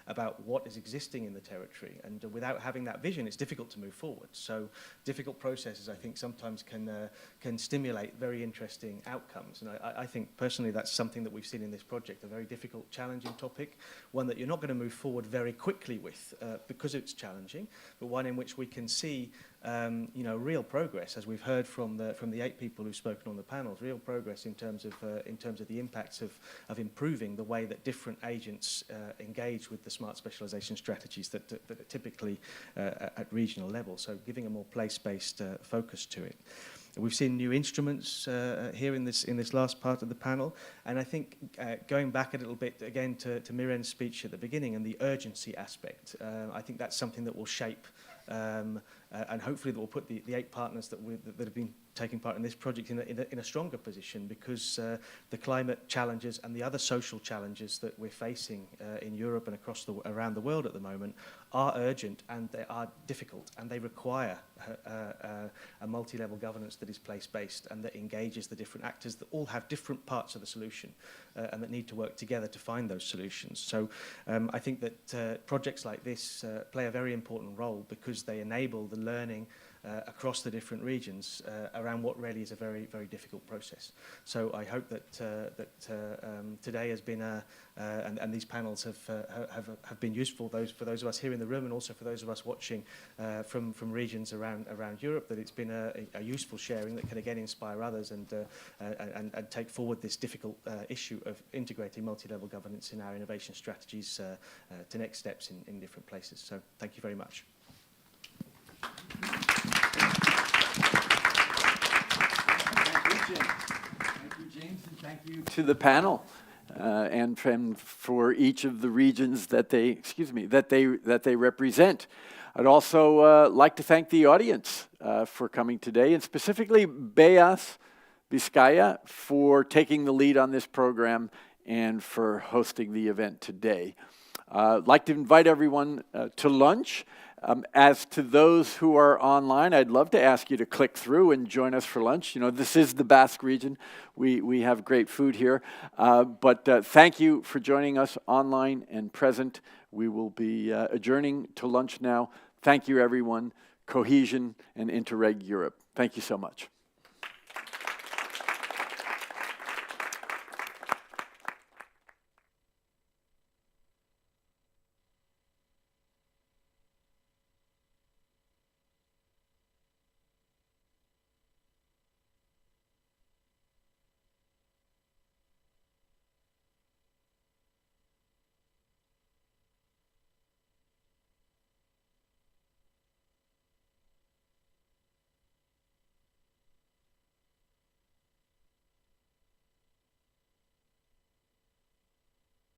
about what is existing in the territory. And without having that vision, it's difficult to move forward. So difficult processes, I think, sometimes can stimulate very interesting outcomes. And I think personally that's something that we've seen in this project, a very difficult, challenging topic, one that you're not going to move forward very quickly with because it's challenging, but one in which we can see real progress, as we've heard from the 8 people who've spoken on the panels, real progress in terms of the impacts of improving the way that different agents engage with the smart specialization strategies that are typically at regional level. So giving a more place-based focus to it. We've seen new instruments here in this last part of the panel, and I think going back a little bit again to Miren's speech at the beginning and the urgency aspect, I think that's something that will shape and hopefully that will put the 8 partners that have been taking part in this project in a stronger position, because the climate challenges and the other social challenges that we're facing in Europe and around the world at the moment are urgent, and they are difficult, and they require a multi-level governance that is place-based and that engages the different actors that all have different parts of the solution and that need to work together to find those solutions. So I think that projects like this play a very important role because they enable the learning across the different regions around what really is a very, very difficult process. So I hope that today has been and these panels have been useful for those of us here in the room, and also for those of us watching from regions around Europe, that it's been a useful sharing that can again inspire others and take forward this difficult issue of integrating multi-level governance in our innovation strategies to next steps in different places. So thank you very much. Thank you, James, and thank you to the panel, and for each of the regions that they represent. I'd also like to thank the audience for coming today, and specifically Beas Vizcaya for taking the lead on this program and for hosting the event today. I'd like to invite everyone to lunch. As to those who are online, I'd love to ask you to click through and join us for lunch. You know, this is the Basque region. We have great food here. But thank you for joining us online and present. We will be adjourning to lunch now. Thank you, everyone. Cohesion and Interreg Europe. Thank you so much.